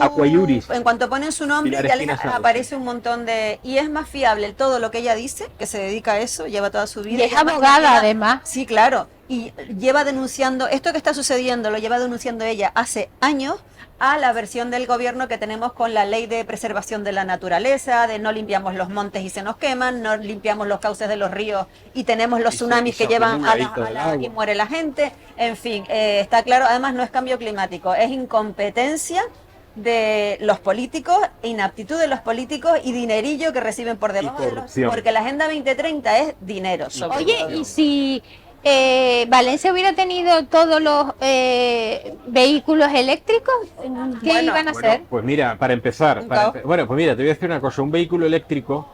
nombre, Pilar ya les Esquinas aparece un montón de... Y es más fiable todo lo que ella dice, que se dedica a eso, lleva toda su vida. Y es abogada, además. Sí, claro. Y lleva denunciando, esto que está sucediendo, lo lleva denunciando ella hace años a la versión del gobierno que tenemos con la ley de preservación de la naturaleza, de no limpiamos los montes y se nos queman, no limpiamos los cauces de los ríos y tenemos los tsunamis que llevan y muere la gente. En fin, está claro, además no es cambio climático, es incompetencia de los políticos, inaptitud de los políticos y dinerillo que reciben por debajo de los... Porque la Agenda 2030 es dinero. Oye, y si... Valencia hubiera tenido todos los vehículos eléctricos, ¿qué iban a hacer? Pues mira, para empezar, pues mira, te voy a decir una cosa, un vehículo eléctrico,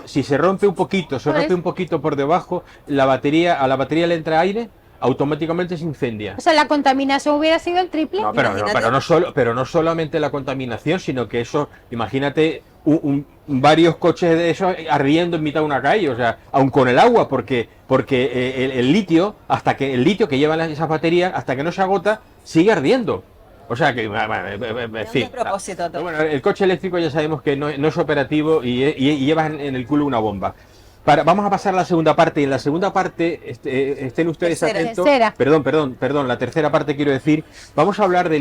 si se rompe un poquito, por debajo, a la batería le entra aire, automáticamente se incendia. O sea, la contaminación hubiera sido el triple. No, pero no solamente la contaminación, sino que eso, imagínate varios coches de esos ardiendo en mitad de una calle, o sea, aun con el agua, porque el litio que llevan esas baterías, hasta que no se agota, sigue ardiendo. O sea que, en fin. Bueno, el coche eléctrico ya sabemos que no es operativo y llevas en el culo una bomba. Vamos a pasar a la segunda parte, y en la segunda parte estén ustedes atentos. Perdón, la tercera parte quiero decir, vamos a hablar de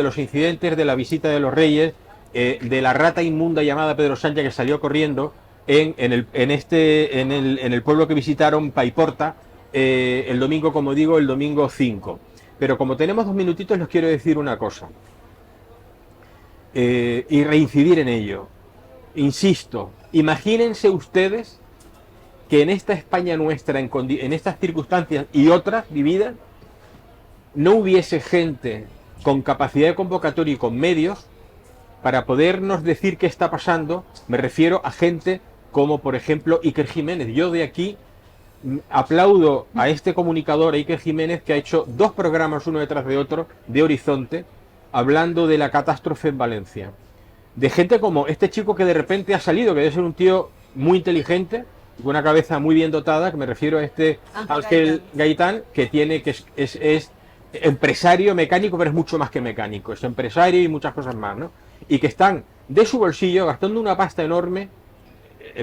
los incidentes de la visita de los Reyes, de la rata inmunda llamada Pedro Sánchez que salió corriendo en el pueblo que visitaron, Paiporta, el domingo, como digo, el domingo 5. Pero como tenemos 2 minutitos, les quiero decir una cosa. y reincidir en ello. Insisto, imagínense ustedes que en esta España nuestra, en estas circunstancias y otras vividas, no hubiese gente con capacidad de convocatoria y con medios para podernos decir qué está pasando. Me refiero a gente como, por ejemplo, Iker Jiménez. Yo de aquí aplaudo a este comunicador, a Iker Jiménez, que ha hecho 2 programas uno detrás de otro de Horizonte, hablando de la catástrofe en Valencia. De gente como este chico que de repente ha salido, que debe ser un tío muy inteligente, con una cabeza muy bien dotada, que me refiero a este Ángel Gaitán, que es empresario mecánico, pero es mucho más que mecánico, es empresario y muchas cosas más, ¿no? Y que están de su bolsillo gastando una pasta enorme,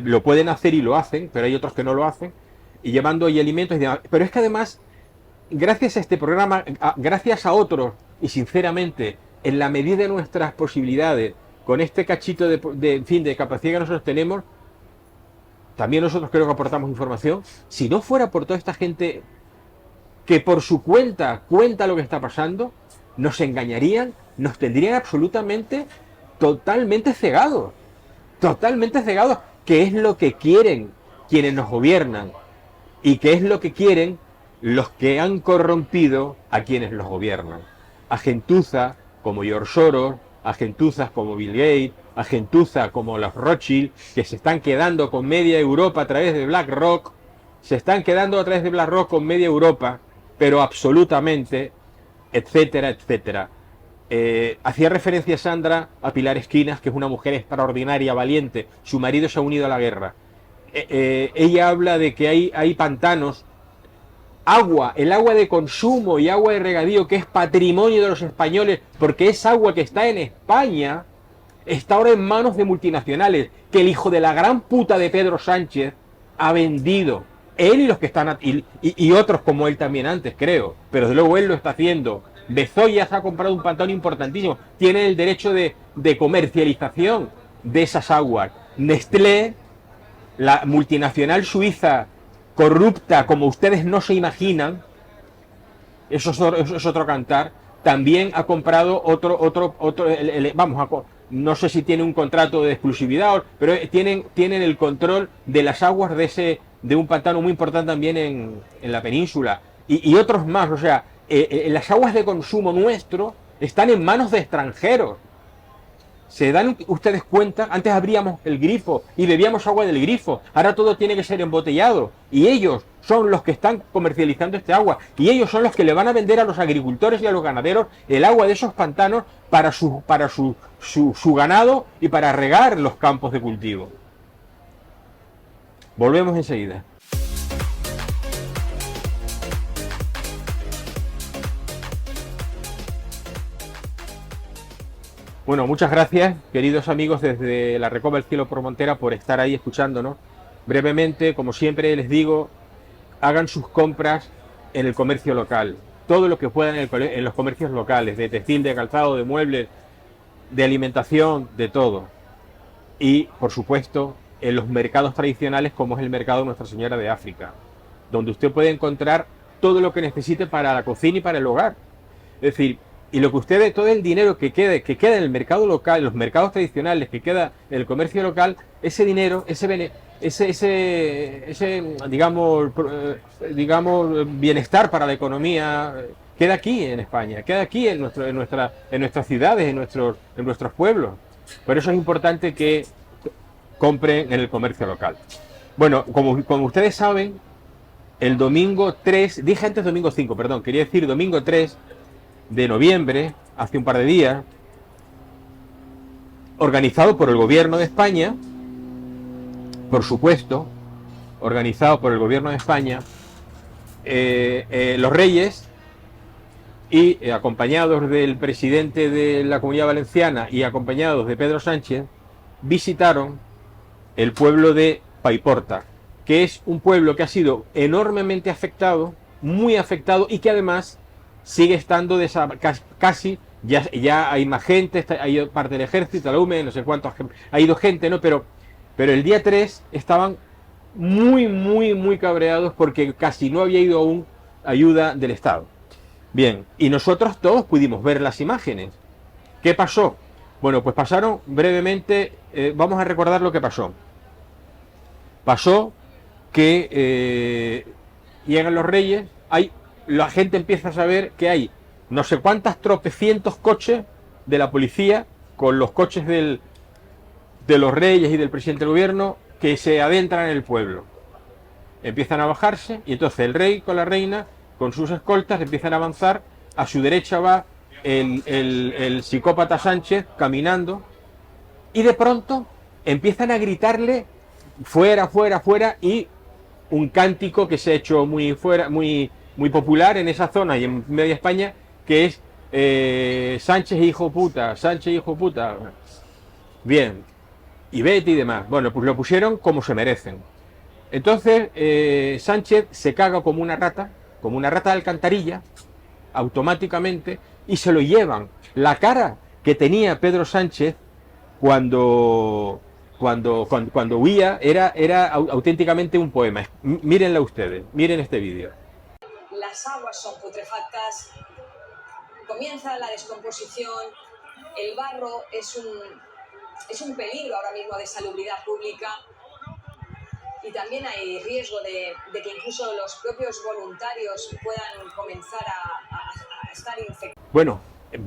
lo pueden hacer y lo hacen, pero hay otros que no lo hacen, y llevando ahí alimentos y demás. Pero es que además, gracias a este programa, gracias a otros, y sinceramente, en la medida de nuestras posibilidades, con este cachito de capacidad que nosotros tenemos, también nosotros creo que aportamos información. Si no fuera por toda esta gente que por su cuenta lo que está pasando, nos engañarían, nos tendrían totalmente cegados, que es lo que quieren quienes nos gobiernan y que es lo que quieren los que han corrompido a quienes los gobiernan. A gentuza como George Soros, a gentuzas como Bill Gates, a gentuza como los Rothschild, que se están quedando con media Europa a través de BlackRock, con media Europa, pero absolutamente, etcétera, etcétera. Hacía referencia Sandra a Pilar Esquinas, que es una mujer extraordinaria, valiente. Su marido se ha unido a la guerra. Ella habla de que hay pantanos, el agua de consumo y agua de regadío, que es patrimonio de los españoles, porque es agua que está en España, está ahora en manos de multinacionales, que el hijo de la gran puta de Pedro Sánchez ha vendido. Él y los que están y otros como él también antes, creo, pero desde luego él lo está haciendo. Bezoya se ha comprado un pantano importantísimo, tiene el derecho de comercialización de esas aguas. Nestlé, la multinacional suiza corrupta como ustedes no se imaginan, eso es otro cantar, también ha comprado no sé si tiene un contrato de exclusividad, pero tienen el control de las aguas de un pantano muy importante también en la península, y otros más. O sea, las aguas de consumo nuestro están en manos de extranjeros. ¿Se dan ustedes cuenta? Antes abríamos el grifo y bebíamos agua del grifo, ahora todo tiene que ser embotellado, y ellos son los que están comercializando este agua, y ellos son los que le van a vender a los agricultores y a los ganaderos el agua de esos pantanos para su ganado y para regar los campos de cultivo. Volvemos enseguida. Bueno, muchas gracias, queridos amigos desde la Recoba del Cielo por Montera, por estar ahí escuchándonos. Brevemente, como siempre les digo, hagan sus compras en el comercio local. Todo lo que puedan en los comercios locales, de textil, de calzado, de muebles, de alimentación, de todo. Y, por supuesto, en los mercados tradicionales, como es el mercado de Nuestra Señora de África, donde usted puede encontrar todo lo que necesite para la cocina y para el hogar. Es decir, y lo que ustedes, todo el dinero que queda en el mercado local, en los mercados tradicionales, que queda en el comercio local, ese dinero, digamos, bienestar para la economía, queda aquí en España, queda aquí en nuestras ciudades, en nuestros pueblos. Por eso es importante que compren en el comercio local. Bueno, como ustedes saben, el domingo 3, dije antes domingo 5, perdón, quería decir domingo 3 de noviembre, hace un par de días, organizado por el gobierno de España, por supuesto, organizado por el gobierno de España, los Reyes, y acompañados del presidente de la Comunidad Valenciana y acompañados de Pedro Sánchez, visitaron el pueblo de Paiporta, que es un pueblo que ha sido enormemente afectado, muy afectado, y que además sigue estando casi, ya hay más gente, hay parte del ejército, la UME, no sé cuántos, ha ido gente, ¿no? Pero el día 3 estaban muy cabreados porque casi no había ido aún ayuda del Estado. Bien, y nosotros todos pudimos ver las imágenes. ¿Qué pasó? Bueno, pues pasaron brevemente, vamos a recordar lo que pasó. Pasó que llegan los reyes, la gente empieza a saber que hay no sé cuántas tropecientos coches de la policía con los coches de los reyes y del presidente del gobierno que se adentran en el pueblo. Empiezan a bajarse y entonces el rey con la reina, con sus escoltas, empiezan a avanzar. A su derecha va el psicópata Sánchez caminando y de pronto empiezan a gritarle fuera, fuera, fuera, y un cántico que se ha hecho muy popular en esa zona y en media España, que es Sánchez hijo puta, Sánchez hijo puta. Bien, y vete y demás. Bueno, pues lo pusieron como se merecen. Entonces Sánchez se caga como una rata de alcantarilla, automáticamente, y se lo llevan. La cara que tenía Pedro Sánchez cuando huía era auténticamente un poema. Mírenla ustedes, miren este vídeo. Las aguas son putrefactas, comienza la descomposición, el barro es un peligro ahora mismo de salubridad pública y también hay riesgo de que incluso los propios voluntarios puedan comenzar a estar infectados. Bueno,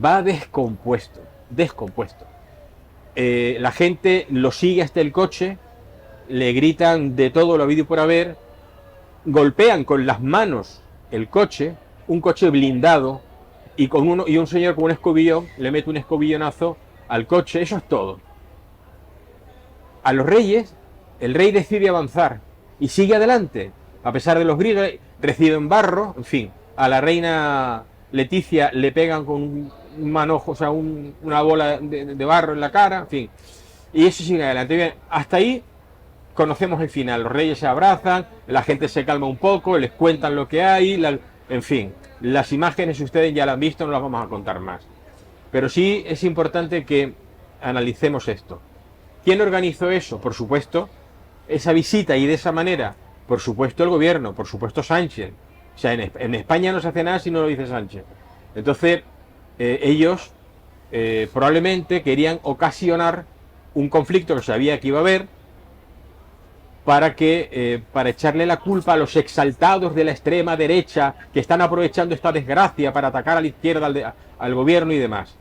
va descompuesto. La gente lo sigue hasta el coche, le gritan de todo lo habido y por haber, golpean con las manos el coche, un coche blindado, y un señor con un escobillón le mete un escobillonazo al coche. Eso es todo. A los reyes, el rey decide avanzar y sigue adelante, a pesar de los gritos, reciben barro, en fin. A la reina Leticia le pegan con un manojo, o sea, una bola de barro en la cara, en fin. Y eso sigue adelante. Bien, hasta ahí conocemos el final. Los reyes se abrazan, la gente se calma un poco, les cuentan lo que hay, en fin. Las imágenes, si ustedes ya las han visto, no las vamos a contar más. Pero sí es importante que analicemos esto. ¿Quién organizó eso? Por supuesto, esa visita y de esa manera, por supuesto el gobierno, por supuesto Sánchez. O sea, en España no se hace nada si no lo dice Sánchez. Entonces, ellos probablemente querían ocasionar un conflicto que sabía que iba a haber para echarle la culpa a los exaltados de la extrema derecha que están aprovechando esta desgracia para atacar a la izquierda, al gobierno y demás.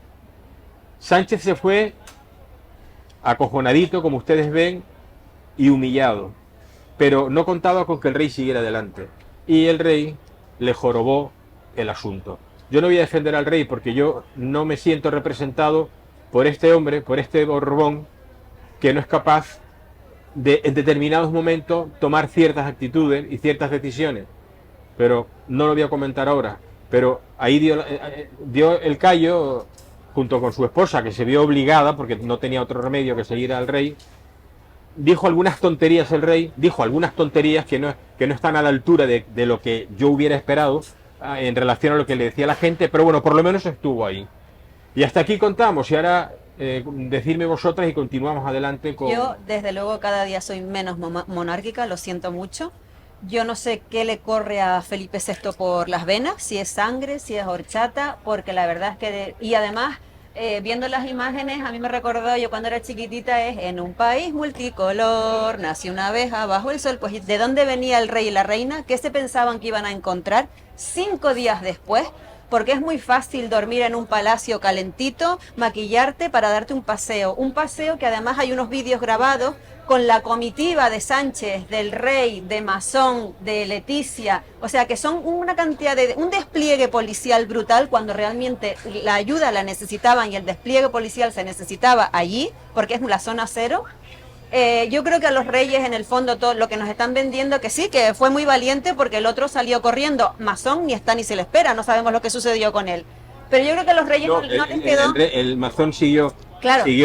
Sánchez se fue acojonadito, como ustedes ven, y humillado, pero no contaba con que el rey siguiera adelante, y el rey le jorobó el asunto. Yo no voy a defender al rey porque yo no me siento representado por este hombre, por este Borbón, que no es capaz de en determinados momentos tomar ciertas actitudes y ciertas decisiones, pero no lo voy a comentar ahora. Pero ahí dio el callo junto con su esposa, que se vio obligada, porque no tenía otro remedio que seguir al rey. Dijo algunas tonterías el rey, dijo algunas tonterías que no están a la altura de lo que yo hubiera esperado en relación a lo que le decía la gente, pero bueno, por lo menos estuvo ahí. Y hasta aquí contamos, y ahora decidme vosotras y continuamos adelante con... Yo, desde luego, cada día soy menos monárquica, lo siento mucho. Yo no sé qué le corre a Felipe VI por las venas, si es sangre, si es horchata, porque la verdad es que... Y además, viendo las imágenes, a mí me recordó yo cuando era chiquitita, en un país multicolor, nació una abeja bajo el sol. Pues ¿de dónde venía el rey y la reina? ¿Qué se pensaban que iban a encontrar 5 días después? Porque es muy fácil dormir en un palacio calentito, maquillarte para darte un paseo que además hay unos vídeos grabados con la comitiva de Sánchez, del rey, de Masón, de Leticia, o sea que son una cantidad un despliegue policial brutal cuando realmente la ayuda la necesitaban y el despliegue policial se necesitaba allí, porque es la zona cero. Yo creo que a los reyes, en el fondo, todo lo que nos están vendiendo, que sí, que fue muy valiente porque el otro salió corriendo. Masón ni está ni se le espera, no sabemos lo que sucedió con él. Pero yo creo que a los reyes no les quedó... El Masón siguió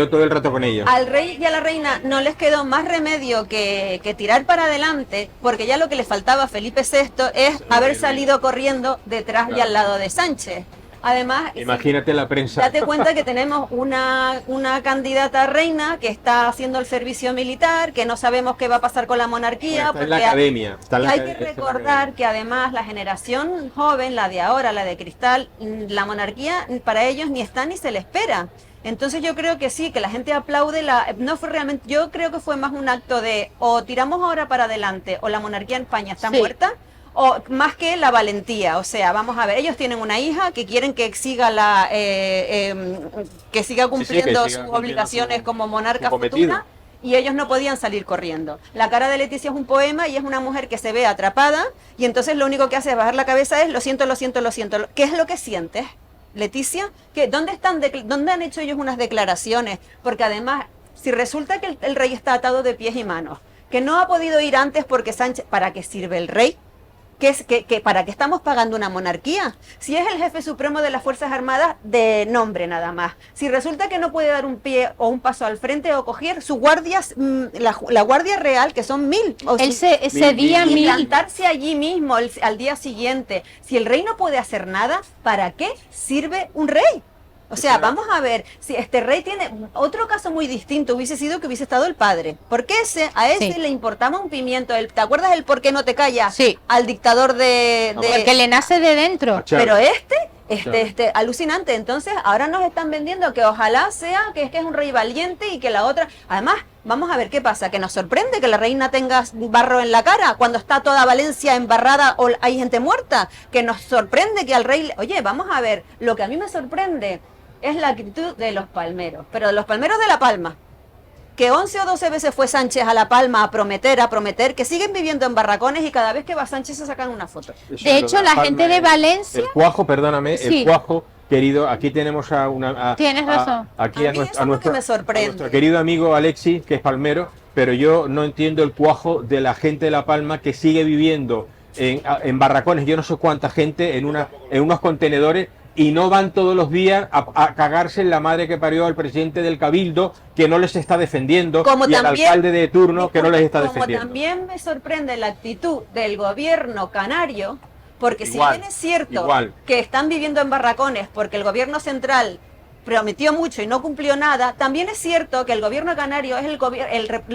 todo el rato con ellos. Al rey y a la reina no les quedó más remedio que tirar para adelante, porque ya lo que le faltaba a Felipe VI es haber salido corriendo detrás y al lado de Sánchez. Además, Imagínate la prensa. date cuenta que tenemos una candidata reina que está haciendo el servicio militar, que no sabemos qué va a pasar con la monarquía. Está en la academia. Hay que recordar que además la generación joven, la de ahora, la de cristal, la monarquía para ellos ni está ni se le espera. Entonces yo creo que sí, que la gente aplaude, no fue realmente, yo creo que fue más un acto de o tiramos ahora para adelante o la monarquía en España está muerta, o más que la valentía. O sea, vamos a ver, ellos tienen una hija que quieren que siga que siga cumpliendo sus obligaciones como monarca futura, y ellos no podían salir corriendo. La cara de Leticia es un poema y es una mujer que se ve atrapada y entonces lo único que hace es bajar la cabeza es lo siento, lo siento, lo siento. ¿Qué es lo que sientes, Leticia? ¿Dónde han hecho ellos unas declaraciones? Porque además, si resulta que el rey está atado de pies y manos, que no ha podido ir antes porque Sánchez, ¿para qué sirve el rey? ¿Para qué estamos pagando una monarquía? Si es el jefe supremo de las Fuerzas Armadas de nombre nada más. Si resulta que no puede dar un pie o un paso al frente o coger sus guardias, la Guardia Real, que son 1000. Ese día 1000. Plantarse allí mismo al día siguiente. Si el rey no puede hacer nada, ¿para qué sirve un rey? O sea, vamos a ver, si este rey tiene otro caso muy distinto, hubiese sido que hubiese estado el padre. Porque a ese le importaba un pimiento. ¿Te acuerdas el por qué no te callas? Sí. Al dictador Porque le nace de dentro. Pero alucinante. Entonces, ahora nos están vendiendo que ojalá sea que es un rey valiente y que la otra... Además, vamos a ver qué pasa, que nos sorprende que la reina tenga barro en la cara cuando está toda Valencia embarrada o hay gente muerta. Que nos sorprende que al rey... Oye, vamos a ver, lo que a mí me sorprende es la actitud de los palmeros, pero de los palmeros de La Palma, que 11 o 12 veces fue Sánchez a La Palma a prometer, que siguen viviendo en barracones y cada vez que va Sánchez se sacan una foto. De hecho, la gente de Valencia... El Cuajo, perdóname, el Cuajo, querido, aquí tenemos Tienes razón. Aquí a nuestro querido amigo Alexis, que es palmero, pero yo no entiendo el cuajo de la gente de La Palma que sigue viviendo en barracones, yo no sé cuánta gente, en unos contenedores, y no van todos los días a cagarse en la madre que parió al presidente del Cabildo, que no les está defendiendo, y al alcalde de turno, que no les está defendiendo. También me sorprende la actitud del gobierno canario, porque si bien es cierto que están viviendo en barracones porque el gobierno central prometió mucho y no cumplió nada, también es cierto que el gobierno canario es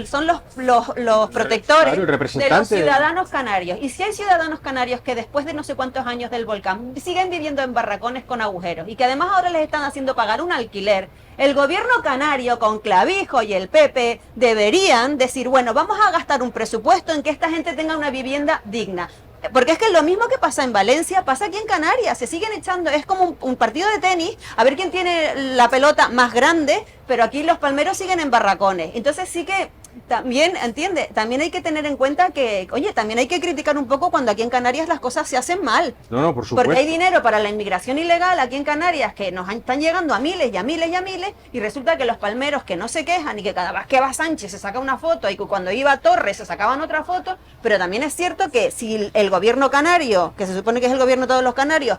son los protectores de los ciudadanos canarios. Y si hay ciudadanos canarios que después de no sé cuántos años del volcán siguen viviendo en barracones con agujeros y que además ahora les están haciendo pagar un alquiler, el gobierno canario con Clavijo y el PP deberían decir, bueno, vamos a gastar un presupuesto en que esta gente tenga una vivienda digna. Porque es que lo mismo que pasa en Valencia, pasa aquí en Canarias, se siguen echando, es como un partido de tenis, a ver quién tiene la pelota más grande, pero aquí los palmeros siguen en barracones. Entonces sí que también, entiende, también hay que tener en cuenta que, oye, también hay que criticar un poco cuando aquí en Canarias las cosas se hacen mal. No, por supuesto. Porque hay dinero para la inmigración ilegal aquí en Canarias que nos están llegando a miles y a miles y a miles, y resulta que los palmeros que no se quejan y que cada vez que va Sánchez se saca una foto y que cuando iba Torres se sacaban otra foto, pero también es cierto que si el gobierno canario, que se supone que es el gobierno de todos los canarios,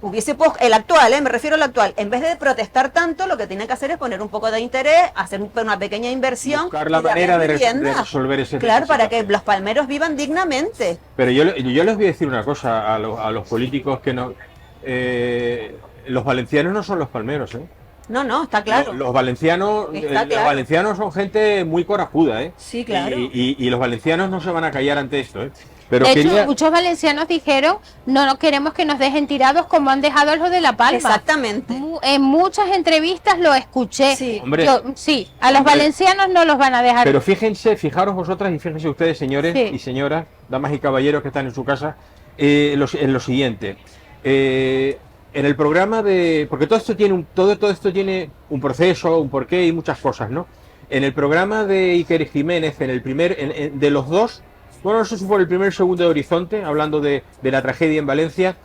hubiese el actual, me refiero al actual, en vez de protestar tanto, lo que tiene que hacer es poner un poco de interés, hacer una pequeña inversión, buscar la manera de resolver ese claro, para que los palmeros vivan dignamente. Pero yo les voy a decir una cosa a los políticos que no, los valencianos no son los palmeros, No, está claro. Los valencianos, los valencianos son gente muy corajuda, Sí, claro. Y los valencianos no se van a callar ante esto, Pero de hecho, muchos valencianos dijeron, no queremos que nos dejen tirados como han dejado los de La Palma. Exactamente. En muchas entrevistas lo escuché. Sí, a los valencianos no los van a dejar. Pero fijaros vosotras y fíjense ustedes, señores y señoras, damas y caballeros que están en su casa, en lo siguiente. En el programa porque todo esto tiene un proceso, un porqué y muchas cosas, ¿no? En el programa de Iker Jiménez, en el primer, de los dos, bueno, no sé si fue el primer o segundo de Horizonte, hablando de la tragedia en Valencia,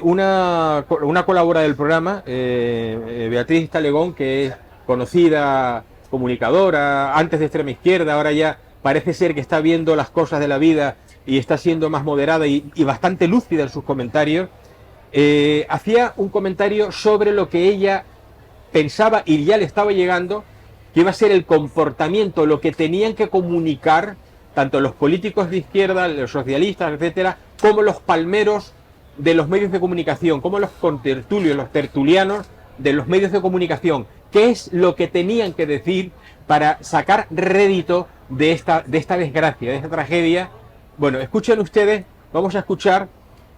una colaboradora del programa, Beatriz Talegón, que es conocida comunicadora, antes de extrema izquierda, ahora ya parece ser que está viendo las cosas de la vida y está siendo más moderada y bastante lúcida en sus comentarios, hacía un comentario sobre lo que ella pensaba y ya le estaba llegando, que iba a ser el comportamiento, lo que tenían que comunicar tanto los políticos de izquierda, los socialistas, etcétera, como los palmeros de los medios de comunicación, como los contertulios, los tertulianos de los medios de comunicación, qué es lo que tenían que decir para sacar rédito de esta desgracia, de esta tragedia. Bueno, escuchen ustedes, vamos a escuchar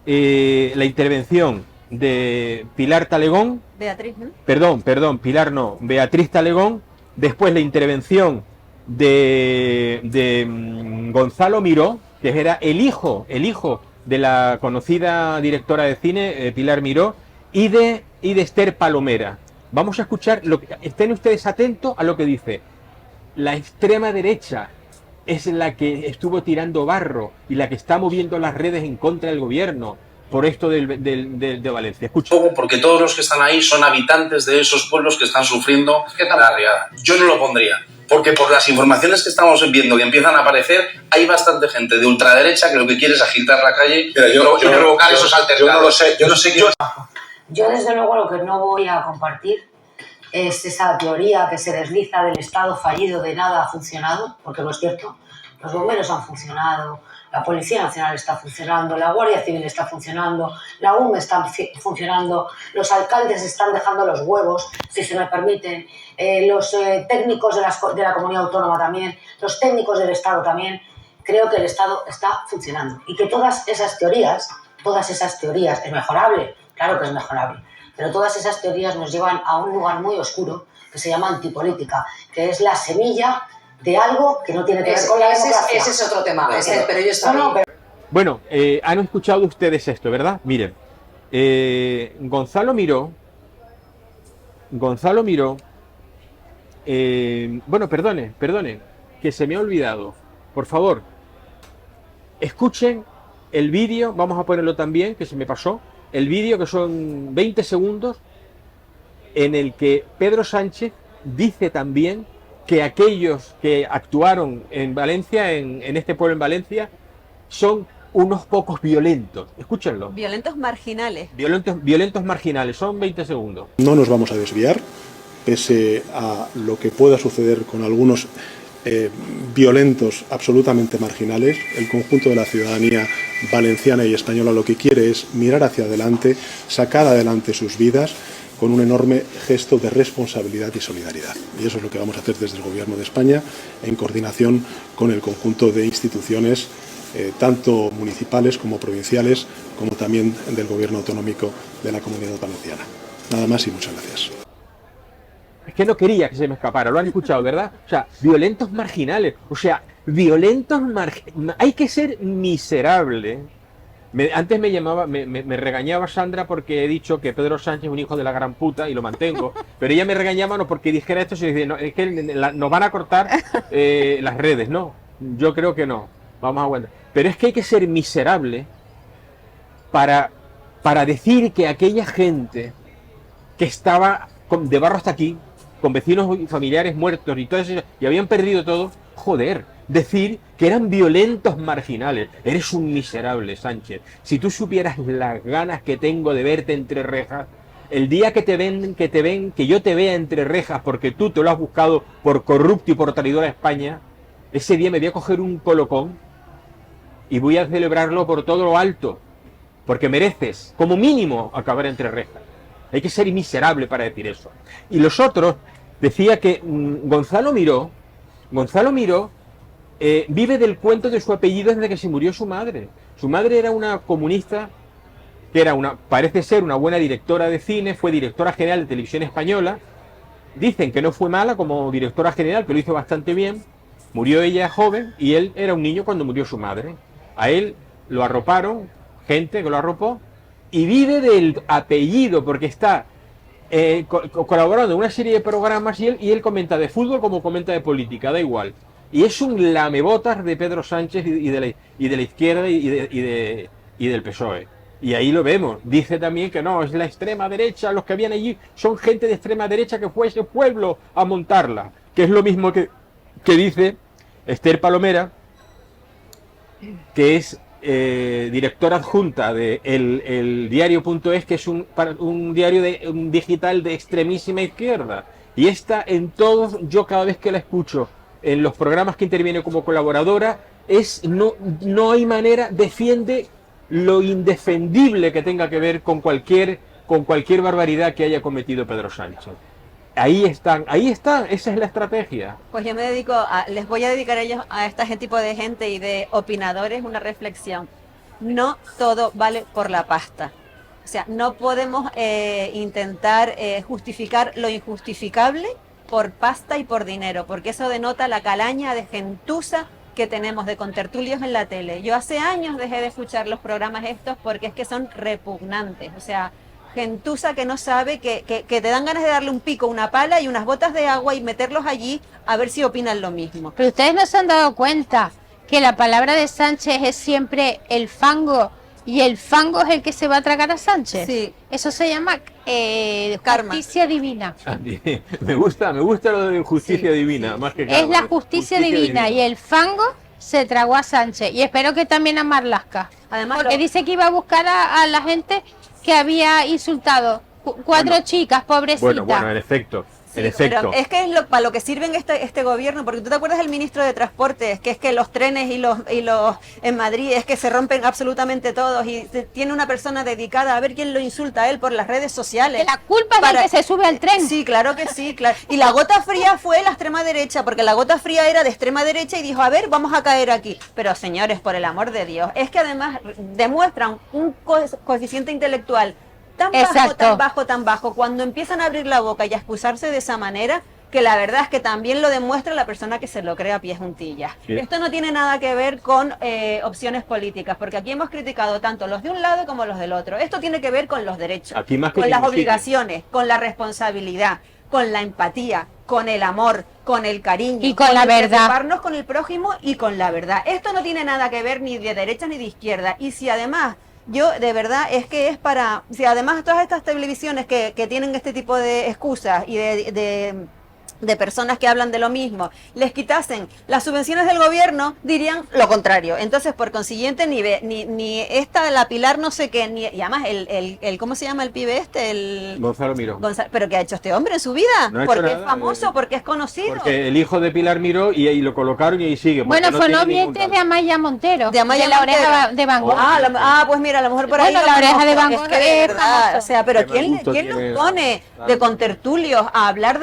la intervención de Pilar Talegón. Beatriz, ¿no? Perdón, Pilar no, Beatriz Talegón. Después la intervención de Gonzalo Miró, que era el hijo de la conocida directora de cine, Pilar Miró, y de Esther Palomera. Vamos a escuchar, estén ustedes atentos a lo que dice. La extrema derecha es la que estuvo tirando barro y la que está moviendo las redes en contra del gobierno por esto de Valencia. Escucha. Porque todos los que están ahí son habitantes de esos pueblos que están sufriendo la riada. Yo no lo pondría, porque por las informaciones que estamos viendo que empiezan a aparecer, hay bastante gente de ultraderecha que lo que quiere es agitar la calle y provocar esos altercados. Yo no sé qué... Yo desde luego lo que no voy a compartir es esa teoría que se desliza del Estado fallido, de nada ha funcionado, porque no es cierto. Los bomberos han funcionado, la Policía Nacional está funcionando, la Guardia Civil está funcionando, la UME está funcionando, los alcaldes están dejando los huevos, si se me permiten, los técnicos de la comunidad autónoma también, los técnicos del Estado también. Creo que el Estado está funcionando y que todas esas teorías, es mejorable, claro que es mejorable, pero todas esas teorías nos llevan a un lugar muy oscuro que se llama antipolítica, que es la semilla de algo que no tiene que ver con la democracia. Ese es otro tema, pero yo estoy... Bueno, han escuchado ustedes esto, ¿verdad? Miren, Gonzalo Miró, bueno, perdone, que se me ha olvidado. Por favor, escuchen el vídeo, vamos a ponerlo también, que se me pasó, el vídeo que son 20 segundos, en el que Pedro Sánchez dice también que aquellos que actuaron en Valencia, en este pueblo en Valencia, son unos pocos violentos. Escúchenlo. Violentos marginales. Violentos marginales, son 20 segundos. No nos vamos a desviar, pese a lo que pueda suceder con algunos violentos absolutamente marginales. El conjunto de la ciudadanía valenciana y española lo que quiere es mirar hacia adelante, sacar adelante sus vidas con un enorme gesto de responsabilidad y solidaridad. Y eso es lo que vamos a hacer desde el Gobierno de España, en coordinación con el conjunto de instituciones, tanto municipales como provinciales, como también del Gobierno autonómico de la Comunidad Valenciana. Nada más y muchas gracias. Es que no quería que se me escapara, lo han escuchado, ¿verdad? O sea, violentos marginales, hay que ser miserable. Antes me regañaba Sandra porque he dicho que Pedro Sánchez es un hijo de la gran puta y lo mantengo, pero ella me regañaba no porque dijera esto, sino que no, es que nos van a cortar las redes, no, yo creo que no, vamos a aguantar. Pero es que hay que ser miserable para decir que aquella gente que estaba de barro hasta aquí, con vecinos y familiares muertos y todo eso, y habían perdido todo, joder, decir que eran violentos marginales. Eres un miserable, Sánchez. Si tú supieras las ganas que tengo de verte entre rejas, el día que yo te vea entre rejas porque tú te lo has buscado por corrupto y por traidor a España, ese día me voy a coger un colocón y voy a celebrarlo por todo lo alto, porque mereces, como mínimo, acabar entre rejas. Hay que ser miserable para decir eso. Y los otros, decía que Gonzalo Miró vive del cuento de su apellido desde que se murió su madre. Su madre era una comunista, que parece ser una buena directora de cine, fue directora general de Televisión Española. Dicen que no fue mala como directora general, que lo hizo bastante bien. Murió ella joven y él era un niño cuando murió su madre. A él lo arroparon, gente que lo arropó, y vive del apellido porque está colaborando en una serie de programas y él comenta de fútbol como comenta de política, da igual. Y es un lamebotas de Pedro Sánchez y de la izquierda y del PSOE. Y ahí lo vemos. Dice también que no, es la extrema derecha, los que habían allí son gente de extrema derecha que fue a ese pueblo a montarla. Que es lo mismo que dice Esther Palomera, que es directora adjunta de el diario.es, que es un diario digital de extremísima izquierda. Y esta en todos, yo cada vez que la escucho en los programas que interviene como colaboradora, no hay manera, defiende lo indefendible que tenga que ver con cualquier barbaridad que haya cometido Pedro Sánchez. Ahí están, esa es la estrategia. Pues yo les voy a dedicar a este tipo de gente y de opinadores una reflexión. No todo vale por la pasta. O sea, no podemos intentar justificar lo injustificable por pasta y por dinero, porque eso denota la calaña de gentuza que tenemos de contertulios en la tele. Yo hace años dejé de escuchar los programas estos porque es que son repugnantes. O sea, gentuza que no sabe, que te dan ganas de darle un pico, una pala y unas botas de agua y meterlos allí a ver si opinan lo mismo. Pero ustedes no se han dado cuenta que la palabra de Sánchez es siempre el fango, y el fango es el que se va a tragar a Sánchez. Sí. Eso se llama justicia divina. Me gusta lo de justicia divina, más que karma. Es la justicia divina y el fango se tragó a Sánchez. Y espero que también a Marlaska. Además, porque dice que iba a buscar a la gente que había insultado. Cuatro chicas, pobrecitas. Bueno, en efecto. En efecto. Pero es que es para lo que sirven este gobierno, porque tú te acuerdas del ministro de Transportes, que es que los trenes y los en Madrid es que se rompen absolutamente todos y tiene una persona dedicada a ver quién lo insulta a él por las redes sociales. Que la culpa es del que se sube al tren. Sí, claro que sí, claro. Y la gota fría fue la extrema derecha, porque la gota fría era de extrema derecha y dijo, a ver, vamos a caer aquí. Pero señores, por el amor de Dios, es que además demuestran un coeficiente intelectual tan bajo, cuando empiezan a abrir la boca y a excusarse de esa manera, que la verdad es que también lo demuestra la persona que se lo cree a pie juntillas. Sí. Esto no tiene nada que ver con opciones políticas, porque aquí hemos criticado tanto los de un lado como los del otro. Esto tiene que ver con los derechos, con las obligaciones, con la responsabilidad, con la empatía, con el amor, con el cariño. Y con la verdad. Preocuparnos con el prójimo y con la verdad. Esto no tiene nada que ver ni de derecha ni de izquierda. Y si además... Yo, de verdad, es que es para... Si además todas estas televisiones que tienen este tipo de excusas y de personas que hablan de lo mismo, les quitasen las subvenciones del gobierno, dirían lo contrario. Entonces, por consiguiente, ni esta, la Pilar no sé qué, y además el ¿cómo se llama el pibe este? Gonzalo Miró. ¿Pero qué ha hecho este hombre en su vida? No porque es famoso, porque es conocido. Porque el hijo de Pilar Miró y ahí lo colocaron y ahí sigue. Bueno, fue noviete de Amaya Montero. De Amaya la oreja de Van Gogh. Pues mira, a lo mejor por ahí... Bueno, la oreja de Van Gogh es verdad. O sea, pero ¿quién nos pone de contertulios a hablar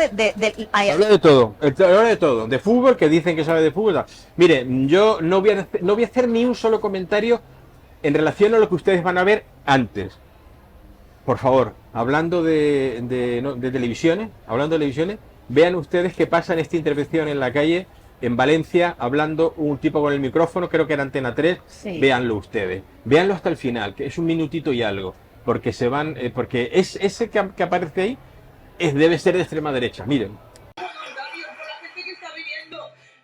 Habla de todo, habla de todo, de fútbol, que dicen que sabe de fútbol. Mire, yo no voy a hacer ni un solo comentario en relación a lo que ustedes van a ver antes. Por favor, hablando de televisiones, vean ustedes qué pasa en esta intervención en la calle, en Valencia, hablando un tipo con el micrófono, creo que era Antena 3, sí. Véanlo ustedes, véanlo hasta el final, que es un minutito y algo, porque se van, porque ese que aparece ahí debe ser de extrema derecha, miren.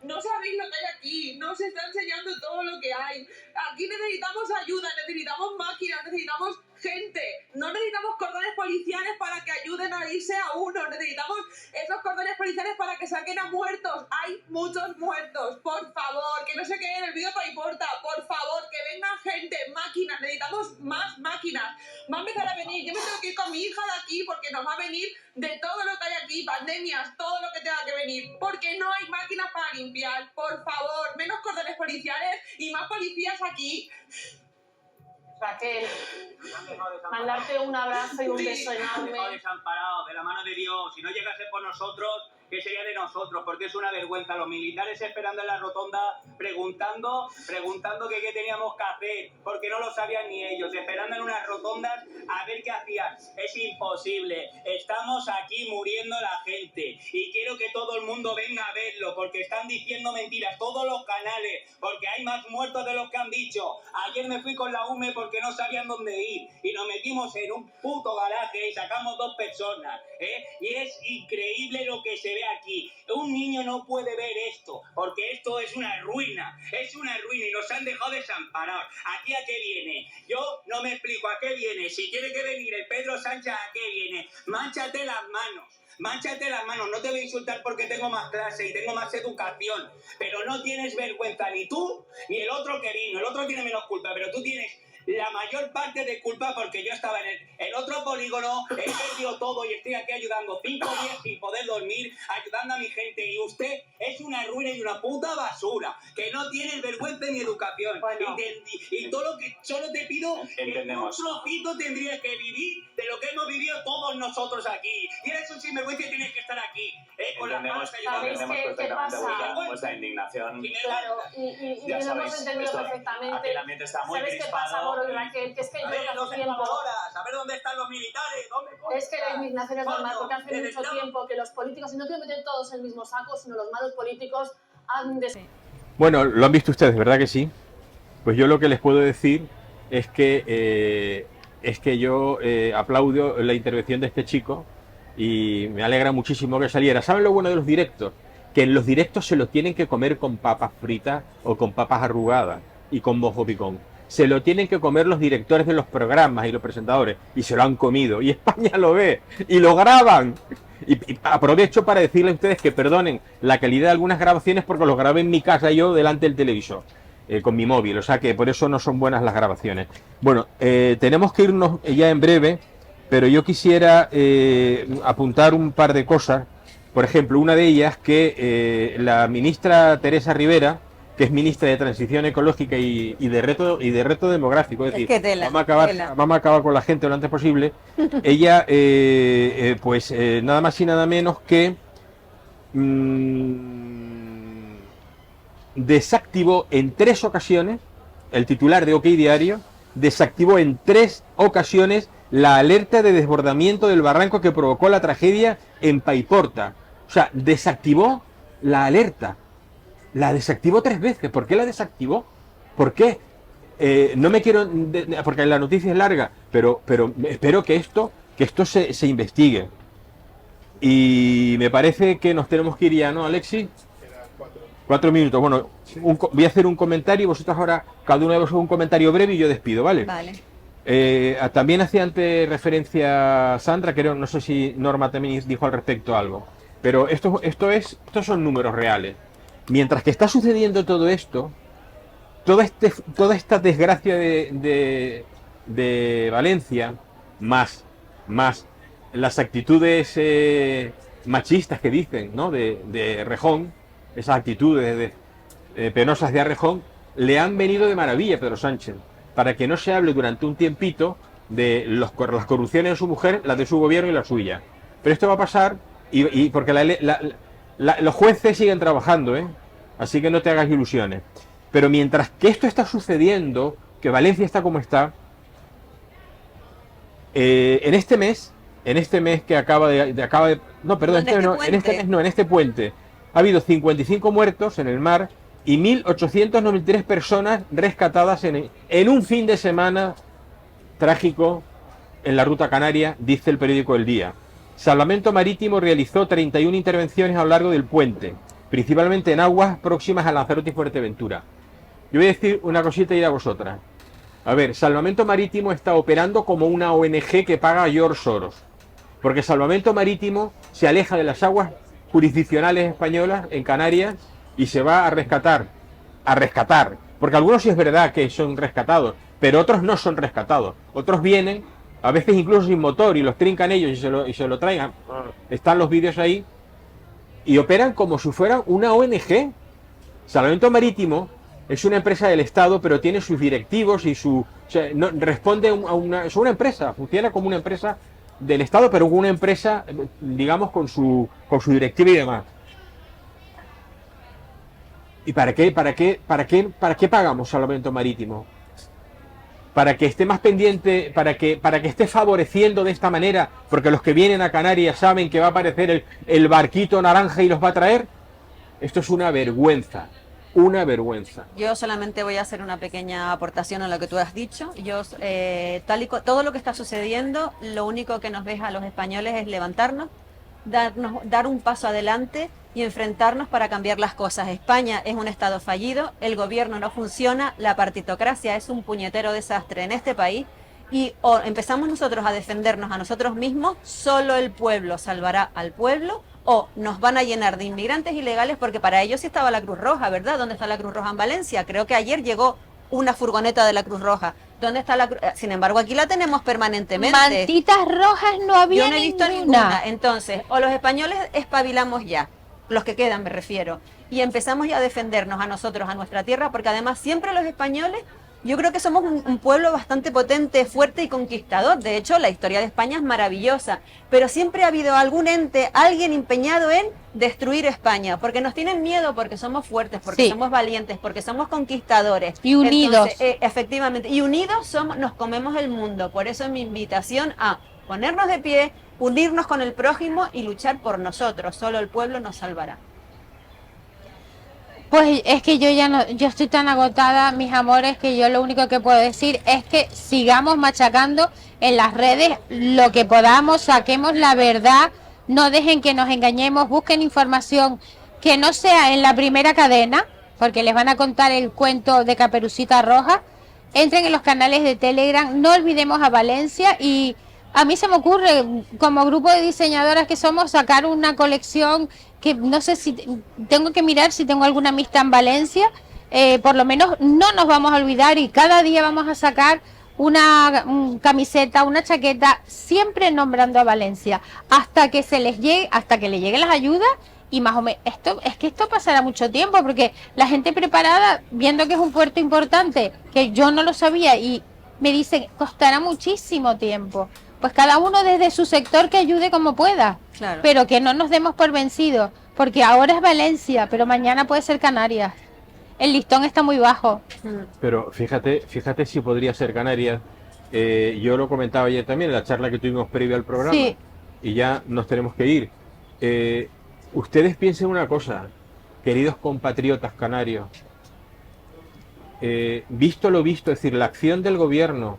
No sabéis lo que hay aquí, no os está enseñando todo lo que hay. Aquí necesitamos ayuda, necesitamos máquinas, necesitamos gente. No necesitamos cordones policiales para que ayuden a irse a uno. Necesitamos esos cordones policiales para que saquen a muertos. Hay muchos muertos. Por favor, que no se queden en el vídeo para importa. Por favor, que vengan gente, máquinas. Necesitamos más máquinas. Va a empezar a venir. Yo me tengo que ir con mi hija de aquí porque nos va a venir de todo lo que hay aquí, pandemias, todo lo que tenga que venir. Porque no hay máquinas para limpiar. Por favor, menos cordones policiales y más policías aquí. Raquel, mandarte un abrazo y un beso enorme. Desamparado, de la mano de Dios. Si no llegase por nosotros, ¿qué sería de nosotros? Porque es una vergüenza. Los militares esperando en la rotonda, preguntando que qué teníamos que hacer, porque no lo sabían ni ellos, esperando en unas rotondas a ver qué hacían. Es imposible. Estamos aquí muriendo la gente y quiero que todo el mundo venga a verlo, porque están diciendo mentiras, todos los canales, porque hay más muertos de los que han dicho. Ayer me fui con la UME porque no sabían dónde ir y nos metimos en un puto garaje y sacamos 2 personas, y es increíble lo que se ve aquí. Un niño no puede ver esto, porque esto es una ruina y nos han dejado desamparados. ¿Aquí a qué viene? Yo no me explico a qué viene. Si tiene que venir el Pedro Sánchez, ¿a qué viene? Mánchate las manos, no te voy a insultar porque tengo más clase y tengo más educación, pero no tienes vergüenza ni tú ni el otro que vino. El otro tiene menos culpa, pero tú tienes la mayor parte de culpa porque yo estaba en el otro polígono, he perdido todo y estoy aquí ayudando 5 días sin poder dormir, ayudando a mi gente, y usted es una ruina y una puta basura, que no tiene vergüenza ni educación. Bueno. Y todo lo que solo te pido, entendemos, que un trocito tendría que vivir de lo que hemos vivido todos nosotros aquí. Y eres un sinvergüenza y tienes que estar aquí. Con entendemos perfectamente vuestra indignación. Claro, y lo hemos entendido perfectamente. Aquí el ambiente está muy ¿Sabes qué pasa, Moro y Raquel? Que es que yo hace tiempo... A ver dónde están los militares. Es que la indignación es normal, porque hace mucho tiempo que los políticos, y no quiero meter todos en el mismo saco, sino los malos políticos han... Bueno, lo han visto ustedes, ¿verdad que sí? Pues yo lo que les puedo decir es que yo aplaudo la intervención de este chico y me alegra muchísimo que saliera. ¿Saben lo bueno de los directos? Que en los directos se lo tienen que comer con papas fritas o con papas arrugadas y con mojo picón. Se lo tienen que comer los directores de los programas y los presentadores, y se lo han comido, y España lo ve, y lo graban. Y aprovecho para decirles a ustedes que perdonen la calidad de algunas grabaciones porque los grabé en mi casa yo delante del televisor, con mi móvil, o sea que por eso no son buenas las grabaciones. Bueno, tenemos que irnos ya en breve, pero yo quisiera apuntar un par de cosas. Por ejemplo, una de ellas que la ministra Teresa Rivera, que es ministra de Transición Ecológica y de reto demográfico, es decir, vamos a acabar con la gente lo antes posible. Ella, nada más y nada menos que desactivó en 3 ocasiones, el titular de OK Diario, desactivó en 3 ocasiones la alerta de desbordamiento del barranco que provocó la tragedia en Paiporta. O sea, desactivó la alerta. La desactivó 3 veces. ¿Por qué la desactivó? ¿Por qué? No me quiero... porque la noticia es larga, pero espero que esto se investigue. Y me parece que nos tenemos que ir ya, ¿no, Alexis? 4 minutos. Bueno, voy a hacer un comentario y vosotros ahora, cada uno de vosotros un comentario breve y yo despido, ¿vale? Vale. También hacía antes referencia Sandra, creo, no sé si Norma también dijo al respecto algo, pero estos son números reales. Mientras que está sucediendo todo esto, toda esta desgracia de Valencia, más las actitudes machistas que dicen, ¿no?, de Rejón, esas actitudes penosas de Rejón, le han venido de maravilla a Pedro Sánchez, para que no se hable durante un tiempito de las corrupciones de su mujer, las de su gobierno y la suya. Pero esto va a pasar y porque los jueces siguen trabajando, así que no te hagas ilusiones. Pero mientras que esto está sucediendo, que Valencia está como está, en este mes que en este puente ha habido 55 muertos en el mar y 1.893 personas rescatadas en un fin de semana trágico en la ruta canaria, dice el periódico El Día. Salvamento Marítimo realizó 31 intervenciones a lo largo del puente, principalmente en aguas próximas a Lanzarote y Fuerteventura. Yo voy a decir una cosita y a vosotras. A ver, Salvamento Marítimo está operando como una ONG que paga a George Soros, porque Salvamento Marítimo se aleja de las aguas jurisdiccionales españolas en Canarias y se va a rescatar, porque algunos sí es verdad que son rescatados, pero otros no son rescatados. Otros vienen, a veces incluso sin motor, y los trincan ellos y se lo traigan. Están los vídeos ahí, y operan como si fueran una ONG. Salvamento Marítimo es una empresa del Estado, pero tiene sus directivos y es una empresa, funciona como una empresa del Estado, pero una empresa, digamos, con su directiva y demás. ¿Y para qué pagamos Salvamento Marítimo? Para que esté más pendiente, para que esté favoreciendo de esta manera, porque los que vienen a Canarias saben que va a aparecer el barquito naranja y los va a traer. Esto es una vergüenza. Una vergüenza. Yo solamente voy a hacer una pequeña aportación a lo que tú has dicho. Todo lo que está sucediendo, lo único que nos deja a los españoles es levantarnos, dar un paso adelante y enfrentarnos para cambiar las cosas. España es un estado fallido, el gobierno no funciona, la partitocracia es un puñetero desastre en este país, y o empezamos nosotros a defendernos a nosotros mismos, solo el pueblo salvará al pueblo, o nos van a llenar de inmigrantes ilegales, porque para ellos sí estaba la Cruz Roja, ¿verdad? ¿Dónde está la Cruz Roja en Valencia? Creo que ayer llegó una furgoneta de la Cruz Roja. ¿Dónde está la cruz? Sin embargo, aquí la tenemos permanentemente. Mantitas rojas no había Yo no he visto ninguna. Entonces, o los españoles espabilamos ya, los que quedan me refiero, y empezamos ya a defendernos a nosotros, a nuestra tierra, porque además siempre los españoles, yo creo que somos un pueblo bastante potente, fuerte y conquistador. De hecho, la historia de España es maravillosa, pero siempre ha habido algún ente, alguien empeñado en destruir España, porque nos tienen miedo, porque somos fuertes, porque somos valientes, porque somos conquistadores. Y unidos. Entonces, efectivamente, y unidos nos comemos el mundo. Por eso es mi invitación a ponernos de pie, unirnos con el prójimo y luchar por nosotros. Solo el pueblo nos salvará. Pues es que yo ya no, yo estoy tan agotada, mis amores, que yo lo único que puedo decir es que sigamos machacando en las redes lo que podamos, saquemos la verdad, no dejen que nos engañemos, busquen información que no sea en la primera cadena, porque les van a contar el cuento de Caperucita Roja. Entren en los canales de Telegram, no olvidemos a Valencia, y a mí se me ocurre, como grupo de diseñadoras que somos, sacar una colección que no sé si tengo que mirar si tengo alguna amistad en Valencia. Por lo menos no nos vamos a olvidar, y cada día vamos a sacar una camiseta, una chaqueta, siempre nombrando a Valencia, hasta que se les llegue, hasta que le lleguen las ayudas. Y más o menos, esto pasará mucho tiempo, porque la gente preparada, viendo que es un puerto importante, que yo no lo sabía, y me dicen, costará muchísimo tiempo. Pues cada uno desde su sector que ayude como pueda, Claro. pero que no nos demos por vencidos, porque ahora es Valencia, pero mañana puede ser Canarias. El listón está muy bajo. Pero fíjate si podría ser Canarias. Yo lo comentaba ayer también en la charla que tuvimos previa al programa, Sí. y ya nos tenemos que ir. Ustedes piensen una cosa, queridos compatriotas canarios. Visto lo visto, es decir, la acción del gobierno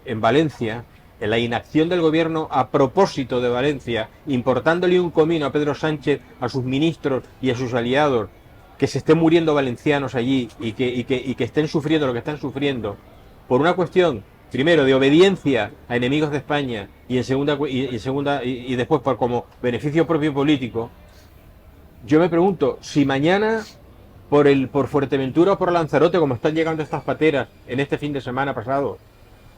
en Valencia, en la inacción del gobierno a propósito de Valencia, importándole un comino a Pedro Sánchez, a sus ministros y a sus aliados, que se estén muriendo valencianos allí y que estén sufriendo lo que están sufriendo, por una cuestión, primero, de obediencia a enemigos de España, y y después por como beneficio propio político. Yo me pregunto, si mañana por Fuerteventura o por Lanzarote, como están llegando estas pateras en este fin de semana pasado,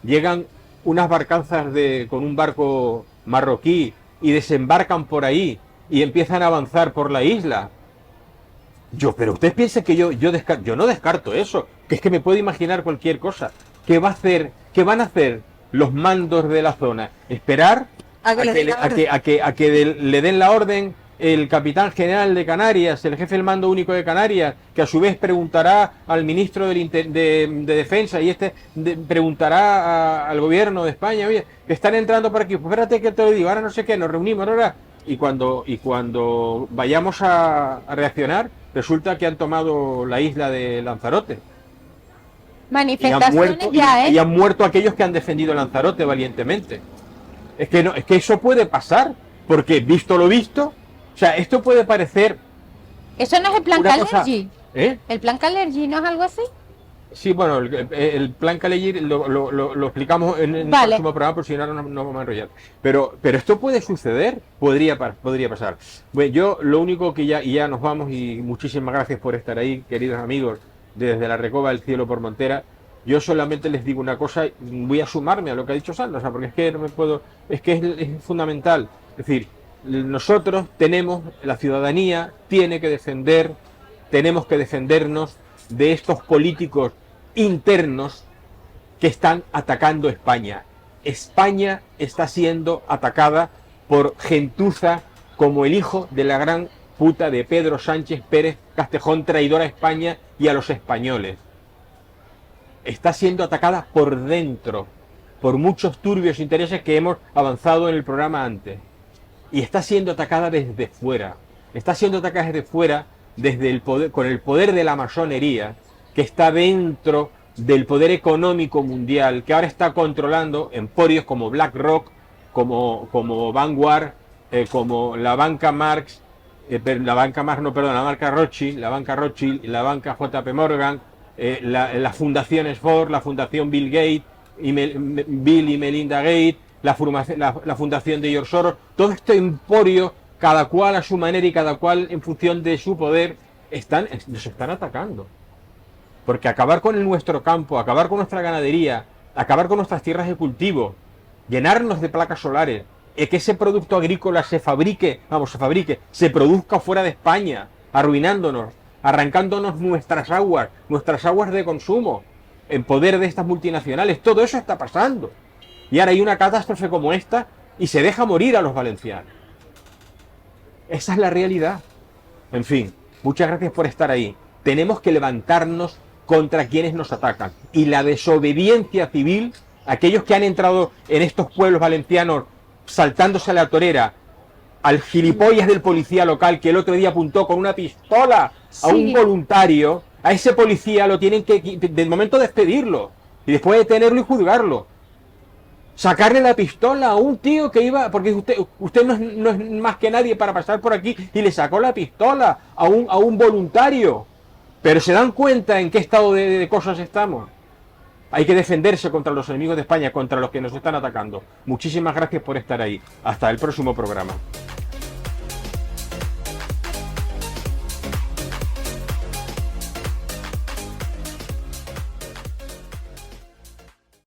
llegan unas barcanzas con un barco marroquí y desembarcan por ahí y empiezan a avanzar por la isla. Pero ustedes piensan que yo no descarto eso, que es que me puedo imaginar cualquier cosa. ¿Qué van a hacer los mandos de la zona? Esperar a que le den la orden el capitán general de Canarias, el jefe del mando único de Canarias, que a su vez preguntará al ministro de Defensa, y preguntará al gobierno de España, oye, que están entrando por aquí, pues espérate que te lo digo, ahora no sé qué, nos reunimos ahora, y cuando vayamos a reaccionar, resulta que han tomado la isla de Lanzarote. Manifestaciones Y han muerto aquellos que han defendido Lanzarote valientemente. Es que eso puede pasar, porque visto lo visto, o sea, esto puede parecer... ¿Eso no es el plan Calergi? ¿Eh? ¿El plan Calergi no es algo así? Sí, bueno, el plan Calergi lo explicamos en el próximo programa, por si no vamos a enrollar. Pero esto puede suceder, podría pasar. Bueno, yo lo único que ya nos vamos, y muchísimas gracias por estar ahí, queridos amigos, desde la Recoba del Cielo por Montera. Yo solamente les digo una cosa, voy a sumarme a lo que ha dicho Sandra, o sea, porque es que no me puedo, es fundamental. Es decir, nosotros la ciudadanía tiene que tenemos que defendernos de estos políticos internos que están atacando España. España está siendo atacada por gentuza como el hijo de la gran puta de Pedro Sánchez Pérez Castejón, traidor a España y a los españoles. Está siendo atacada por dentro, por muchos turbios intereses que hemos avanzado en el programa antes. Y está siendo atacada desde fuera. Está siendo atacada desde fuera, desde el poder, con el poder de la masonería, que está dentro del poder económico mundial, que ahora está controlando emporios como BlackRock, como Vanguard, como la banca Marx, la banca Rothschild, la banca JP Morgan, la Fundación Ford, la Fundación Bill Gates, Bill y Melinda Gates, la Fundación de George Soros. Todo este emporio, cada cual a su manera y cada cual en función de su poder, nos están atacando. Porque acabar con nuestro campo, acabar con nuestra ganadería, acabar con nuestras tierras de cultivo, llenarnos de placas solares, que ese producto agrícola se se produzca fuera de España, arruinándonos, arrancándonos nuestras aguas de consumo, en poder de estas multinacionales. Todo eso está pasando. Y ahora hay una catástrofe como esta y se deja morir a los valencianos. Esa es la realidad. En fin, muchas gracias por estar ahí. Tenemos que levantarnos contra quienes nos atacan. Y la desobediencia civil, aquellos que han entrado en estos pueblos valencianos saltándose a la torera, al gilipollas del policía local que el otro día apuntó con una pistola a un voluntario, a ese policía lo tienen que, de momento, despedirlo. Y después detenerlo y juzgarlo. Sacarle la pistola a un tío que iba, porque usted no es más que nadie para pasar por aquí, y le sacó la pistola a un voluntario. Pero ¿se dan cuenta en qué estado de cosas estamos? Hay que defenderse contra los enemigos de España, contra los que nos están atacando. Muchísimas gracias por estar ahí. Hasta el próximo programa.